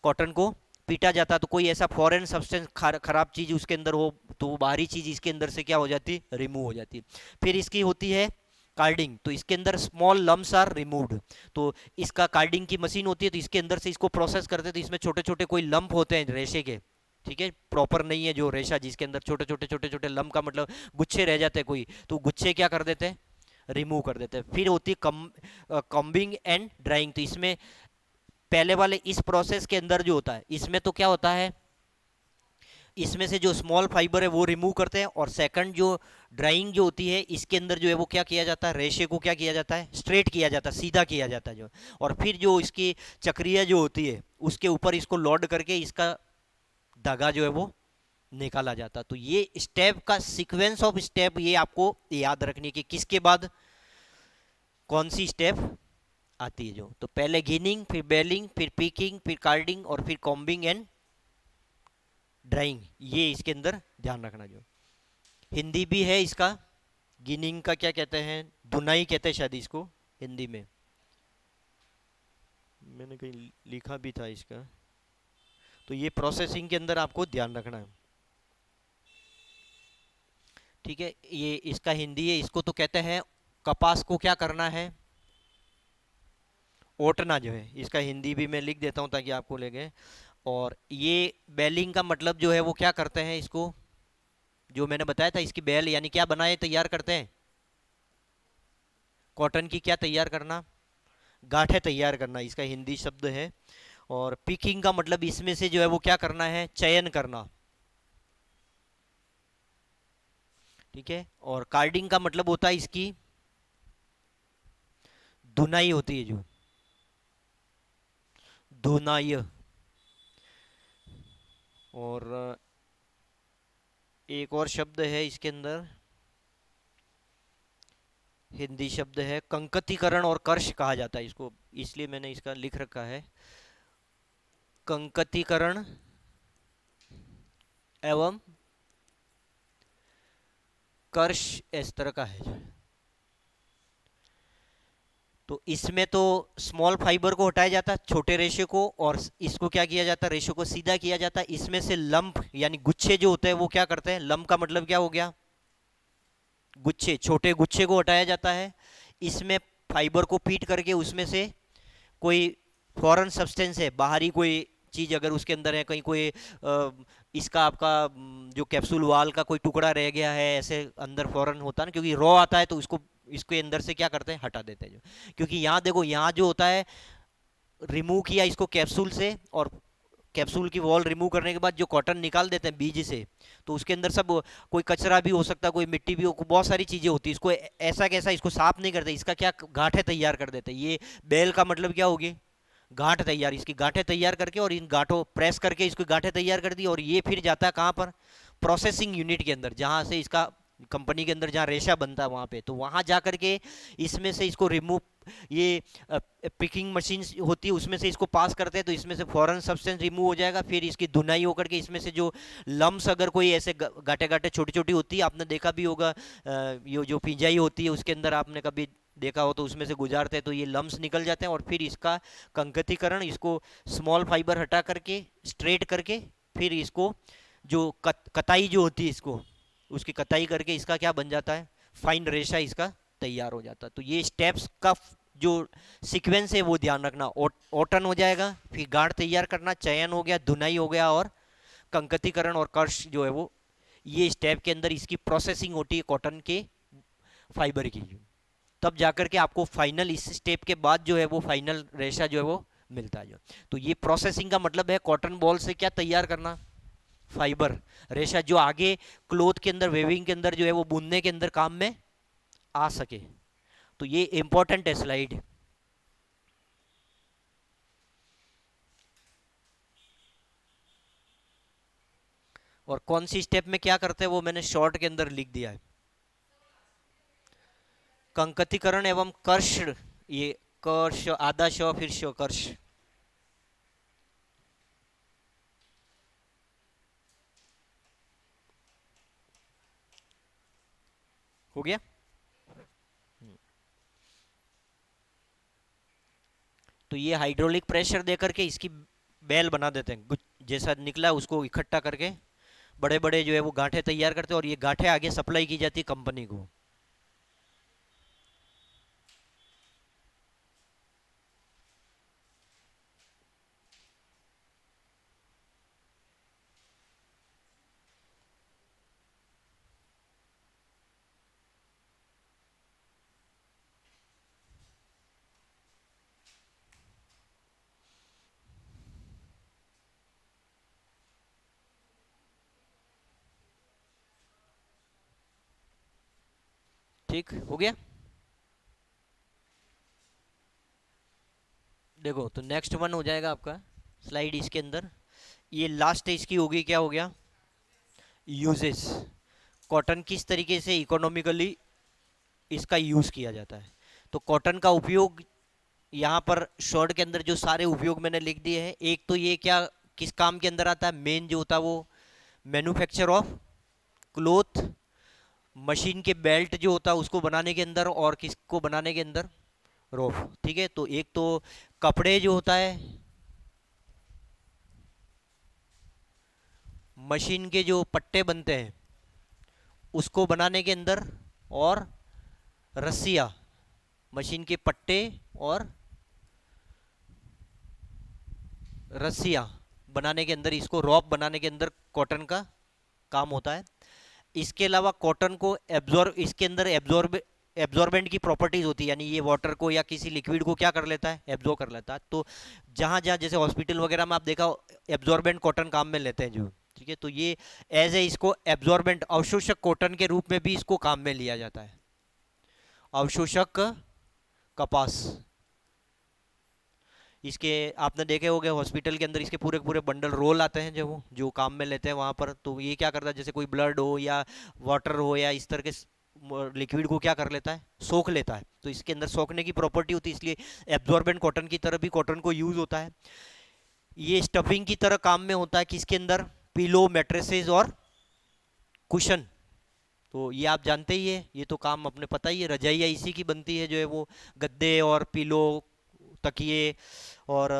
Speaker 1: कॉटन को पीटा जाता है। तो कोई ऐसा फॉरेन सब्सटेंस खराब चीज उसके अंदर हो तो वो बाहरी चीज इसके अंदर से क्या हो जाती है, रिमूव हो जाती है। फिर इसकी होती है कार्डिंग, तो इसके अंदर स्मॉल लम्स आर रिमूव्ड, तो इसका कार्डिंग की मशीन होती है, तो इसके अंदर से इसको प्रोसेस करते हैं, तो इसमें छोटे छोटे कोई लंप होते हैं रेशे के, ठीक है, प्रॉपर नहीं है जो रेशा, जिसके अंदर छोटे छोटे छोटे छोटे लंप का मतलब गुच्छे रह जाते हैं कोई, तो गुच्छे क्या कर देते हैं, रिमूव कर देते हैं। फिर होती है कॉम्बिंग एंड ड्राइंग, तो इसमें पहले वाले इस प्रोसेस के अंदर जो होता है, इसमें तो क्या होता है, इसमें से जो स्मॉल फाइबर है वो रिमूव करते हैं, और सेकंड जो ड्राइंग जो होती है, इसके अंदर जो है वो क्या किया जाता है, रेशे को क्या किया जाता है, स्ट्रेट किया जाता है, सीधा किया जाता है जो, और फिर जो इसकी चक्रिया जो होती है उसके ऊपर इसको लोड करके इसका धागा जो है वो निकाला जाता है। तो ये स्टेप का सीक्वेंस ऑफ स्टेप ये आपको याद रखनी कि किसके बाद कौन सी स्टेप आती है। जो तो पहले गिनिंग, फिर बेलिंग, फिर पीकिंग, फिर कार्डिंग, और फिर कॉम्बिंग एंड ड्राइंग, ये इसके अंदर ध्यान रखना। जो हिंदी भी है इसका, गिनिंग का क्या कहते हैं, धुनाई कहते हैं शायद इसको हिंदी में, मैंने कहीं लिखा भी था इसका। तो ये प्रोसेसिंग के अंदर आपको ध्यान रखना है, ठीक है। ये इसका हिंदी है, इसको तो कहते हैं कपास को क्या करना है, ओटना जो है, इसका हिंदी भी मैं लिख देता हूँ ताकि आपको लगे, और ये बेलिंग का मतलब जो है वो क्या करते हैं इसको, जो मैंने बताया था इसकी बेल यानी क्या बनाए तैयार करते हैं, कॉटन की क्या तैयार करना, गांठें तैयार करना इसका हिंदी शब्द है। और पिकिंग का मतलब इसमें से जो है वो क्या करना है, चयन करना, ठीक है। और कार्डिंग का मतलब होता है इसकी धुनाई होती है, जो धुनाई। और एक और शब्द है इसके अंदर, हिंदी शब्द है कंकतीकरण और कर्ष कहा जाता है इसको, इसलिए मैंने इसका लिख रखा है कंकतीकरण एवं कर्ष, इस तरह का है। तो इसमें तो स्मॉल फाइबर को हटाया जाता है, छोटे रेशे को, और इसको क्या किया जाता है, रेशे को सीधा किया जाता है। इसमें से लंप यानी गुच्छे जो होते हैं वो क्या करते हैं, लंप का मतलब क्या हो गया, गुच्छे, छोटे गुच्छे को हटाया जाता है। इसमें फाइबर को पीट करके उसमें से कोई फॉरेन सब्सटेंस है, बाहरी कोई चीज अगर उसके अंदर है, कहीं कोई इसका आपका जो कैप्सूल वाल का कोई टुकड़ा रह गया है, ऐसे अंदर फॉरेन होता है ना, क्योंकि रॉ आता है तो उसको इसके अंदर से क्या करते हैं, हटा देते हैं जो, क्योंकि यहाँ देखो यहाँ जो होता है, रिमूव किया इसको कैप्सूल से, और कैप्सूल की वॉल रिमूव करने के बाद जो कॉटन निकाल देते हैं बीज से, तो उसके अंदर सब कोई कचरा भी हो सकता है, कोई मिट्टी भी हो, बहुत सारी चीजें होती है, इसको ऐसा कैसा इसको साफ नहीं करते, इसका क्या गांठें तैयार कर देते हैं। ये बेल का मतलब क्या होगी, गांठ तैयार, इसकी गांठें तैयार करके और इन गांठों प्रेस करके इसको गांठें तैयार कर दी, और ये फिर जाता है कहाँ पर, प्रोसेसिंग यूनिट के अंदर, जहाँ से इसका कंपनी के अंदर जहाँ रेशा बनता है वहाँ पे, तो वहाँ जा करके इसमें से इसको रिमूव, ये पिकिंग मशीन होती है उसमें से इसको पास करते हैं, तो इसमें से फॉरेन सब्सटेंस रिमूव हो जाएगा, फिर इसकी धुनाई होकर के इसमें से जो लम्स अगर कोई ऐसे गांठे गांठे छोटी छोटी होती है, आपने देखा भी होगा, ये जो पिंजाई होती है उसके अंदर आपने कभी देखा हो तो उसमें से गुजारते हैं, तो ये लम्स निकल जाते हैं, और फिर इसका कंकतीकरण, इसको स्मॉल फाइबर हटा करके स्ट्रेट करके, फिर इसको जो कताई जो होती है इसको, उसकी कताई करके इसका क्या बन जाता है, फाइन रेशा इसका तैयार हो जाता है। तो ये स्टेप्स का जो सीक्वेंस है वो ध्यान रखना, ओटन हो जाएगा, फिर गांठ तैयार करना, चयन हो गया, धुनाई हो गया, और कंकतीकरण और कर्ष जो है वो, ये स्टेप के अंदर इसकी प्रोसेसिंग होती है कॉटन के फाइबर की, तब जाकर के आपको फाइनल इस स्टेप के बाद जो है वो फाइनल रेशा जो है वो मिलता है जो। तो ये प्रोसेसिंग का मतलब है कॉटन बॉल से क्या तैयार करना, फाइबर, रेशा, जो आगे क्लोथ के अंदर, वेविंग के अंदर जो है वो बुनने के अंदर काम में आ सके। तो ये इंपॉर्टेंट है स्लाइड। और कौन सी स्टेप में क्या करते हैं वो मैंने शॉर्ट के अंदर लिख दिया है, कंकतीकरण एवं कर्ष, ये कर्ष आधा श फिर श, कर्ष हो गया। तो ये हाइड्रोलिक प्रेशर देकर के इसकी बेल बना देते हैं, जैसा निकला उसको इकट्ठा करके बड़े बड़े जो है वो गांठे तैयार करते हैं, और ये गांठे आगे सप्लाई की जाती है कंपनी को। ठीक हो गया। देखो तो नेक्स्ट वन हो जाएगा आपका स्लाइड इसके अंदर, ये लास्ट इसकी होगी, क्या हो गया, यूजेस, कॉटन किस तरीके से इकोनॉमिकली इसका यूज किया जाता है। तो कॉटन का उपयोग यहाँ पर शॉर्ट के अंदर जो सारे उपयोग मैंने लिख दिए हैं, एक तो ये क्या किस काम के अंदर आता है, मेन जो होता है वो मैन्युफैक्चर ऑफ क्लोथ, मशीन के बेल्ट जो होता है उसको बनाने के अंदर, और किसको बनाने के अंदर, रोफ, ठीक है। तो एक तो कपड़े जो होता है, मशीन के जो पट्टे बनते हैं उसको बनाने के अंदर, और रस्सियाँ, मशीन के पट्टे और रस्सियाँ बनाने के अंदर, इसको रॉप बनाने के अंदर कॉटन का काम होता है। इसके अलावा कॉटन को एब्जॉर्ब, इसके अंदर एब्जॉर्बेंट की प्रॉपर्टीज होती है, यानी ये वाटर को या किसी लिक्विड को क्या कर लेता है, एब्जॉर्ब कर लेता है। तो जहाँ जहाँ जैसे हॉस्पिटल वगैरह में आप देखा एब्जॉर्बेंट कॉटन काम में लेते हैं जो, ठीक है, तो ये एज ए इसको एब्जॉर्बेंट अवशोषक कॉटन के रूप में भी इसको काम में लिया जाता है। अवशोषक कपास, इसके आपने देखे होंगे हॉस्पिटल के अंदर इसके पूरे पूरे बंडल रोल आते हैं जो वो जो काम में लेते हैं वहां पर। तो ये क्या करता है, जैसे कोई ब्लड हो या वाटर हो या इस तरह के लिक्विड को क्या कर लेता है, सोख लेता है। तो इसके अंदर सोखने की प्रॉपर्टी होती है, इसलिए एब्जॉर्बेंट कॉटन की तरह भी कॉटन को यूज होता है। ये स्टफिंग की तरह काम में होता है किसके अंदर, पिलो, मैट्रेसेस और कुशन। तो ये आप जानते ही है, ये तो काम अपने पता ही है, रजाइयाँ इसी की बनती है जो है वो, गद्दे और पिलो, तकिए और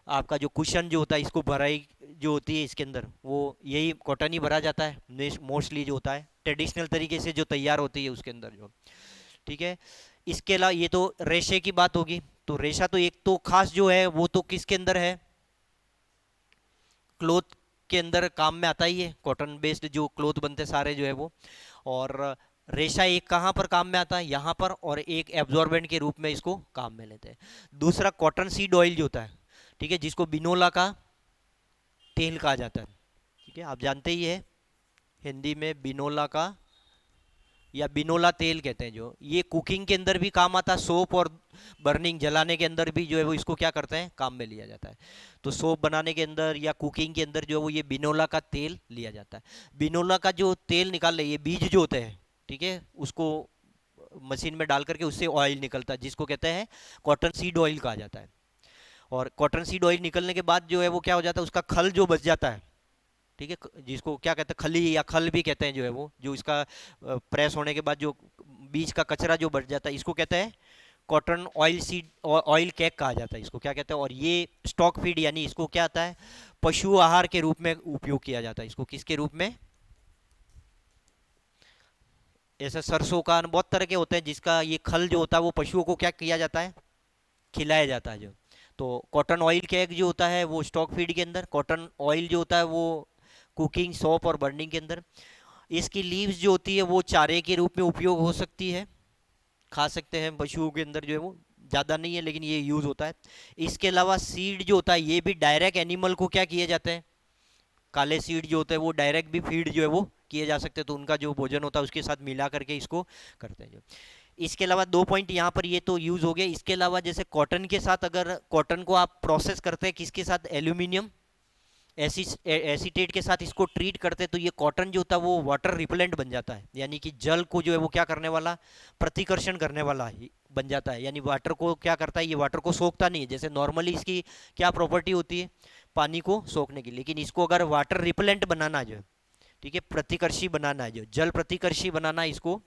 Speaker 1: आपका जो कुशन जो होता है, इसको भराई जो होती है इसके अंदर वो यही कॉटन ही भरा जाता है मोस्टली, जो होता है ट्रेडिशनल तरीके से जो तैयार होती है उसके अंदर जो, ठीक है। इसके अलावा ये तो रेशे की बात होगी। तो रेशा तो एक तो खास जो है वो तो किसके अंदर है, क्लोथ के अंदर काम में आता ही है, कॉटन बेस्ड जो क्लोथ बनते सारे जो है वो। और रेशा एक कहाँ पर काम में आता है, यहाँ पर, और एक एब्जॉर्बेंट के रूप में इसको काम में लेते हैं। दूसरा कॉटन सीड ऑयल जो होता है, ठीक है, जिसको बिनोला का तेल कहा जाता है, ठीक है, आप जानते ही है हिंदी में बिनोला का या बिनोला तेल कहते हैं जो, ये कुकिंग के अंदर भी काम आता है, सोप और बर्निंग जलाने के अंदर भी जो है वो इसको क्या करते हैं, काम में लिया जाता है। तो सोप बनाने के अंदर या कुकिंग के अंदर जो है वो ये बिनोला का तेल लिया जाता है। बिनोला का जो तेल निकाल ले, ये बीज जो होते हैं, ठीक है, उसको मशीन में डाल करके उससे ऑयल निकलता है, जिसको कहते हैं कॉटन सीड ऑयल कहा जाता है। और कॉटन सीड ऑयल निकलने के बाद जो है वो क्या हो जाता है, उसका खल जो बच जाता है, ठीक है, जिसको क्या कहते हैं, खली या खल भी कहते हैं जो है वो, जो इसका प्रेस होने के बाद जो बीज का कचरा जो बच जाता है, इसको कहते हैं cotton oil seed, oil cake कहा जाता है, इसको क्या कहते हैं। और ये स्टॉक फीड, यानी इसको क्या आता है, पशु आहार के रूप में उपयोग किया जाता है, इसको किसके रूप में, ऐसा सरसों का बहुत तरह के होते हैं जिसका ये खल जो होता है वो पशुओं को क्या किया जाता है, खिलाया जाता है जो। तो कॉटन ऑयल केक जो होता है वो स्टॉक फीड के अंदर, कॉटन ऑयल जो होता है वो कुकिंग, सोप और बर्निंग के अंदर। इसकी लीव्स जो होती है वो चारे के रूप में उपयोग हो सकती है, खा सकते हैं पशुओं के अंदर जो है वो, ज़्यादा नहीं है लेकिन ये यूज़ होता है। इसके अलावा सीड जो होता है ये भी डायरेक्ट एनिमल को क्या किए जाते हैं, काले सीड जो होते हैं वो डायरेक्ट भी फीड जो है वो किए जा सकते हैं, तो उनका जो भोजन होता है उसके साथ मिला करके इसको करते हैं जो। इसके अलावा दो पॉइंट यहाँ पर ये तो यूज़ हो गए। इसके अलावा जैसे कॉटन के साथ, अगर कॉटन को आप प्रोसेस करते हैं किसके साथ, एल्यूमिनियम एसीटेट के साथ इसको ट्रीट करते हैं, तो ये कॉटन जो होता है वो वाटर रिपेलेंट बन जाता है, यानी कि जल को जो है वो क्या करने वाला, प्रतिकर्षण करने वाला बन जाता है। यानी वाटर को क्या करता है, ये वाटर को सोखता नहीं है, जैसे नॉर्मली इसकी क्या प्रॉपर्टी होती है, पानी को सोखने की, लेकिन इसको अगर वाटर रिपेलेंट बनाना है जो, ठीक है, प्रतिकर्षी बनाना है जो, जल प्रतिकर्षी बनाना है इसको,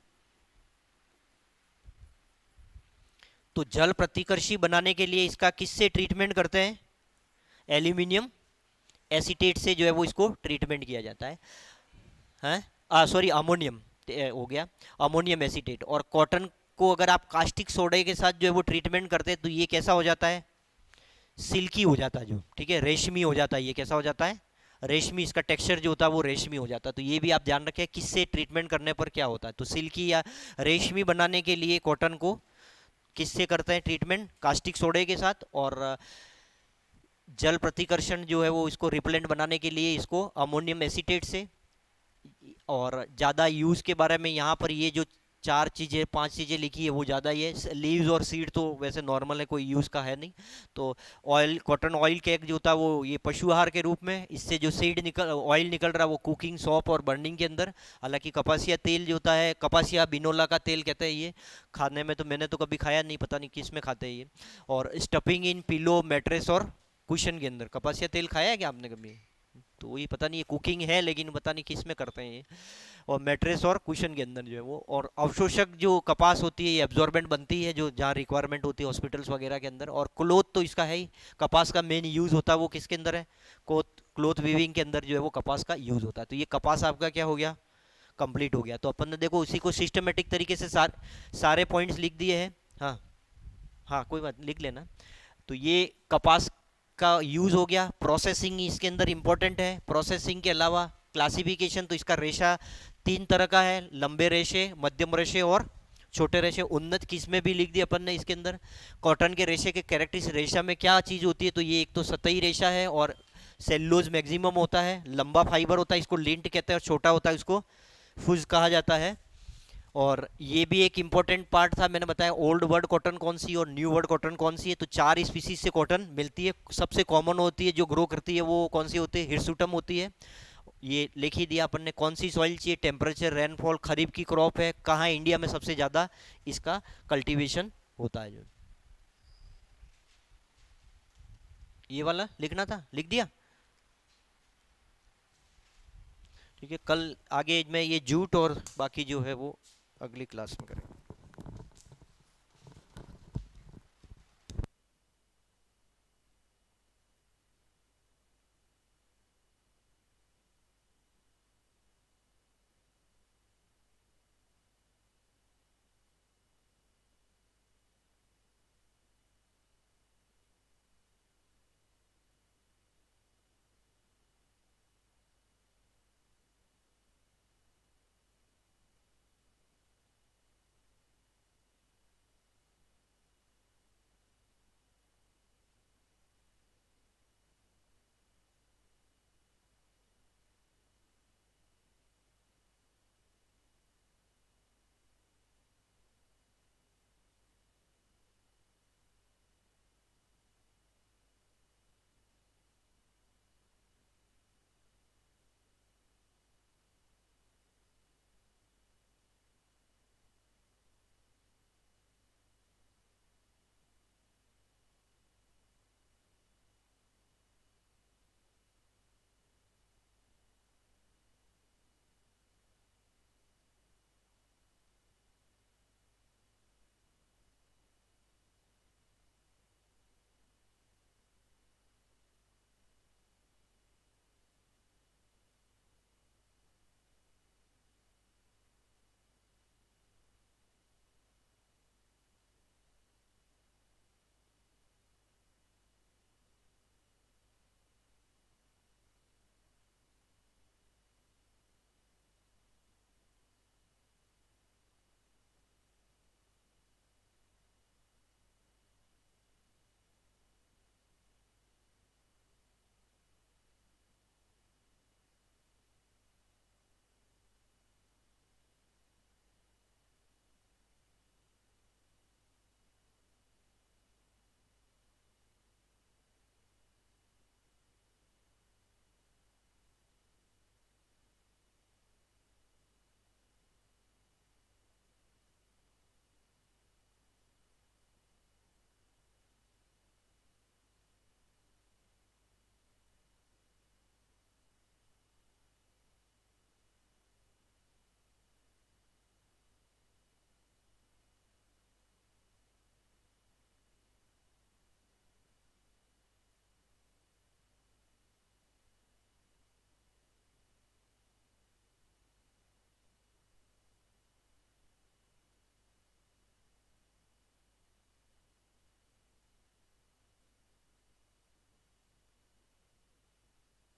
Speaker 1: तो जल प्रतिकर्षी बनाने के लिए इसका किससे ट्रीटमेंट करते हैं, एल्यूमिनियम एसीटेट से जो है वो इसको ट्रीटमेंट किया जाता है, हैं, सॉरी अमोनियम हो गया, अमोनियम एसीटेट। और कॉटन को अगर आप कास्टिक सोडे के साथ जो है वो ट्रीटमेंट करते हैं तो ये कैसा हो जाता है, सिल्की हो जाता है जो, ठीक है, रेशमी हो जाता है, ये कैसा हो जाता है, रेशमी, इसका टेक्सचर जो होता है वो रेशमी हो जाता है। तो ये भी आप ध्यान रखें किससे ट्रीटमेंट करने पर क्या होता है। तो सिल्की या रेशमी बनाने के लिए कॉटन को किससे करते हैं ट्रीटमेंट, कास्टिक सोडे के साथ, और जल प्रतिकर्षण जो है वो इसको रिपेलेंट बनाने के लिए इसको अमोनियम एसीटेट से। और ज़्यादा यूज़ के बारे में यहाँ पर ये जो चार चीज़ें पांच चीज़ें लिखी है वो ज़्यादा ही है, लीव्स और सीड तो वैसे नॉर्मल है, कोई यूज़ का है नहीं। तो ऑयल, कॉटन ऑयल केक जो होता है वो ये पशु आहार के रूप में, इससे जो सीड निकल ऑयल निकल रहा है वो कुकिंग, सॉप और बर्निंग के अंदर। हालांकि कपासिया तेल जो होता है, कपासिया बिनोला का तेल कहते हैं, ये खाने में तो मैंने तो कभी खाया नहीं, पता नहीं किस में खाते हैं ये। और स्टफिंग इन पिलो, मैट्रेस और कुशन के अंदर। कपासिया तेल खाया है क्या आपने कभी, तो वही पता नहीं, ये कुकिंग है लेकिन पता नहीं किस में करते हैं ये। और मैट्रेस और कुशन के अंदर जो है वो। और अवशोषक जो कपास होती है ये एब्जॉर्बेंट बनती है जो जहाँ रिक्वायरमेंट होती है हॉस्पिटल्स वगैरह के अंदर। और क्लोथ तो इसका है ही, कपास का मेन यूज़ होता है वो किसके अंदर है, क्लोथ वीविंग के अंदर जो है वो कपास का यूज़ होता है। तो ये कपास आपका क्या हो गया, कंप्लीट हो गया। तो अपन ने देखो उसी को सिस्टमेटिक तरीके से सारे पॉइंट्स लिख दिए हैं। हाँ हाँ, कोई बात लिख लेना। तो ये कपास का यूज हो गया। प्रोसेसिंग इसके अंदर इंपॉर्टेंट है। प्रोसेसिंग के अलावा क्लासिफिकेशन, तो इसका रेशा 3 तरह का है, लंबे रेशे, मध्यम रेशे और छोटे रेशे। उन्नत किस्में भी लिख दी अपन ने इसके अंदर। कॉटन के रेशे के कैरेक्टरिस्टिक, रेशा में क्या चीज होती है, तो ये एक तो सतही रेशा है और सेल्यूलोज मैक्सिमम होता है, लंबा फाइबर होता है, इसको लिंट कहते हैं, और छोटा होता है इसको फुज कहा जाता है। और ये भी एक इंपॉर्टेंट पार्ट था, मैंने बताया ओल्ड वर्ड कॉटन कौन सी और न्यू वर्ड कॉटन कौन सी है। तो 4 स्पीसीज से कॉटन मिलती है। सबसे कॉमन होती है जो ग्रो करती है वो कौन सी होती है, हिरसुटम होती है। ये लिख ही दिया अपन ने। कौन सी सॉइल चाहिए, टेम्परेचर, रेनफॉल, खरीफ की क्रॉप है, कहाँ इंडिया में सबसे ज़्यादा इसका कल्टीवेशन होता है। जो ये वाला लिखना था, लिख दिया। ठीक है, कल आगे मैं ये जूट और बाकी जो है वो अगली क्लास में करेंगे।